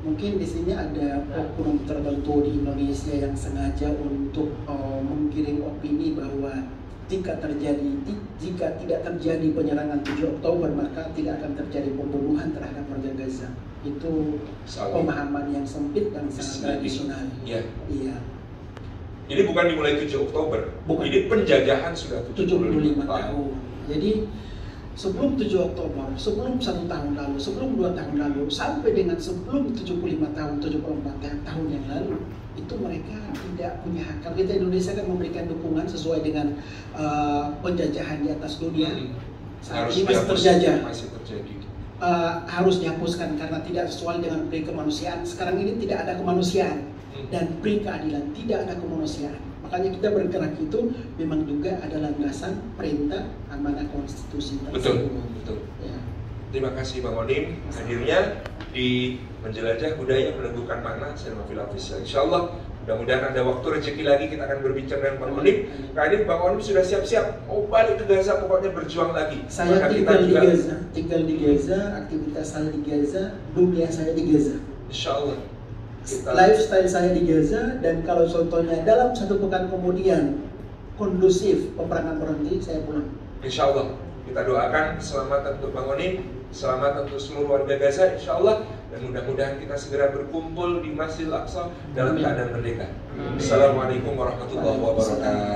mungkin di sini ada oknum tertentu di Indonesia yang sengaja untuk menggiring opini bahwa jika tidak terjadi penyerangan 7 Oktober maka tidak akan terjadi pembunuhan terhadap warga Gaza. Itu pemahaman yang sempit dan sangat tradisional. Iya. Jadi bukan dimulai 7 Oktober, bukan. Ini penjajahan sudah 75 tahun. Jadi sebelum 7 Oktober, sebelum 1 tahun lalu, sebelum 2 tahun lalu, sampai dengan sebelum 75 tahun, 74 tahun yang lalu, itu mereka tidak punya hak. Kalau kita Indonesia kan memberikan dukungan sesuai dengan penjajahan di atas dunia. Saat ini masih terjajah. Harus dihapuskan karena tidak sesuai dengan pri kemanusiaan. Sekarang ini tidak ada kemanusiaan dan pri keadilan, tidak ada kemanusiaan. Makanya kita bergerak itu memang juga ada landasan perintah amanah konstitusi tersebut. Betul. Ya. Terima kasih Bang Onim hadirnya di Menjelajah Budaya Meneguhkan Makna Cinema Villa Official. Insyaallah mudah-mudahan ada waktu rezeki lagi kita akan berbincang dengan Bang Onim. Kali ini Bang Onim sudah siap-siap balik ke Gaza, pokoknya berjuang lagi. Saya tinggal di Gaza, aktivitas saya di Gaza, dunia saya di Gaza. Insyaallah. Lifestyle saya di Gaza, dan kalau contohnya dalam 1 pekan kemudian kondusif peperangan berhenti, saya pulang. Insya Allah kita doakan selamat untuk Bang Onim, selamat untuk seluruh warga Gaza, insya Allah, dan mudah-mudahan kita segera berkumpul di Masjidil Aqsa dalam keadaan merdeka. Assalamualaikum warahmatullahi wabarakatuh.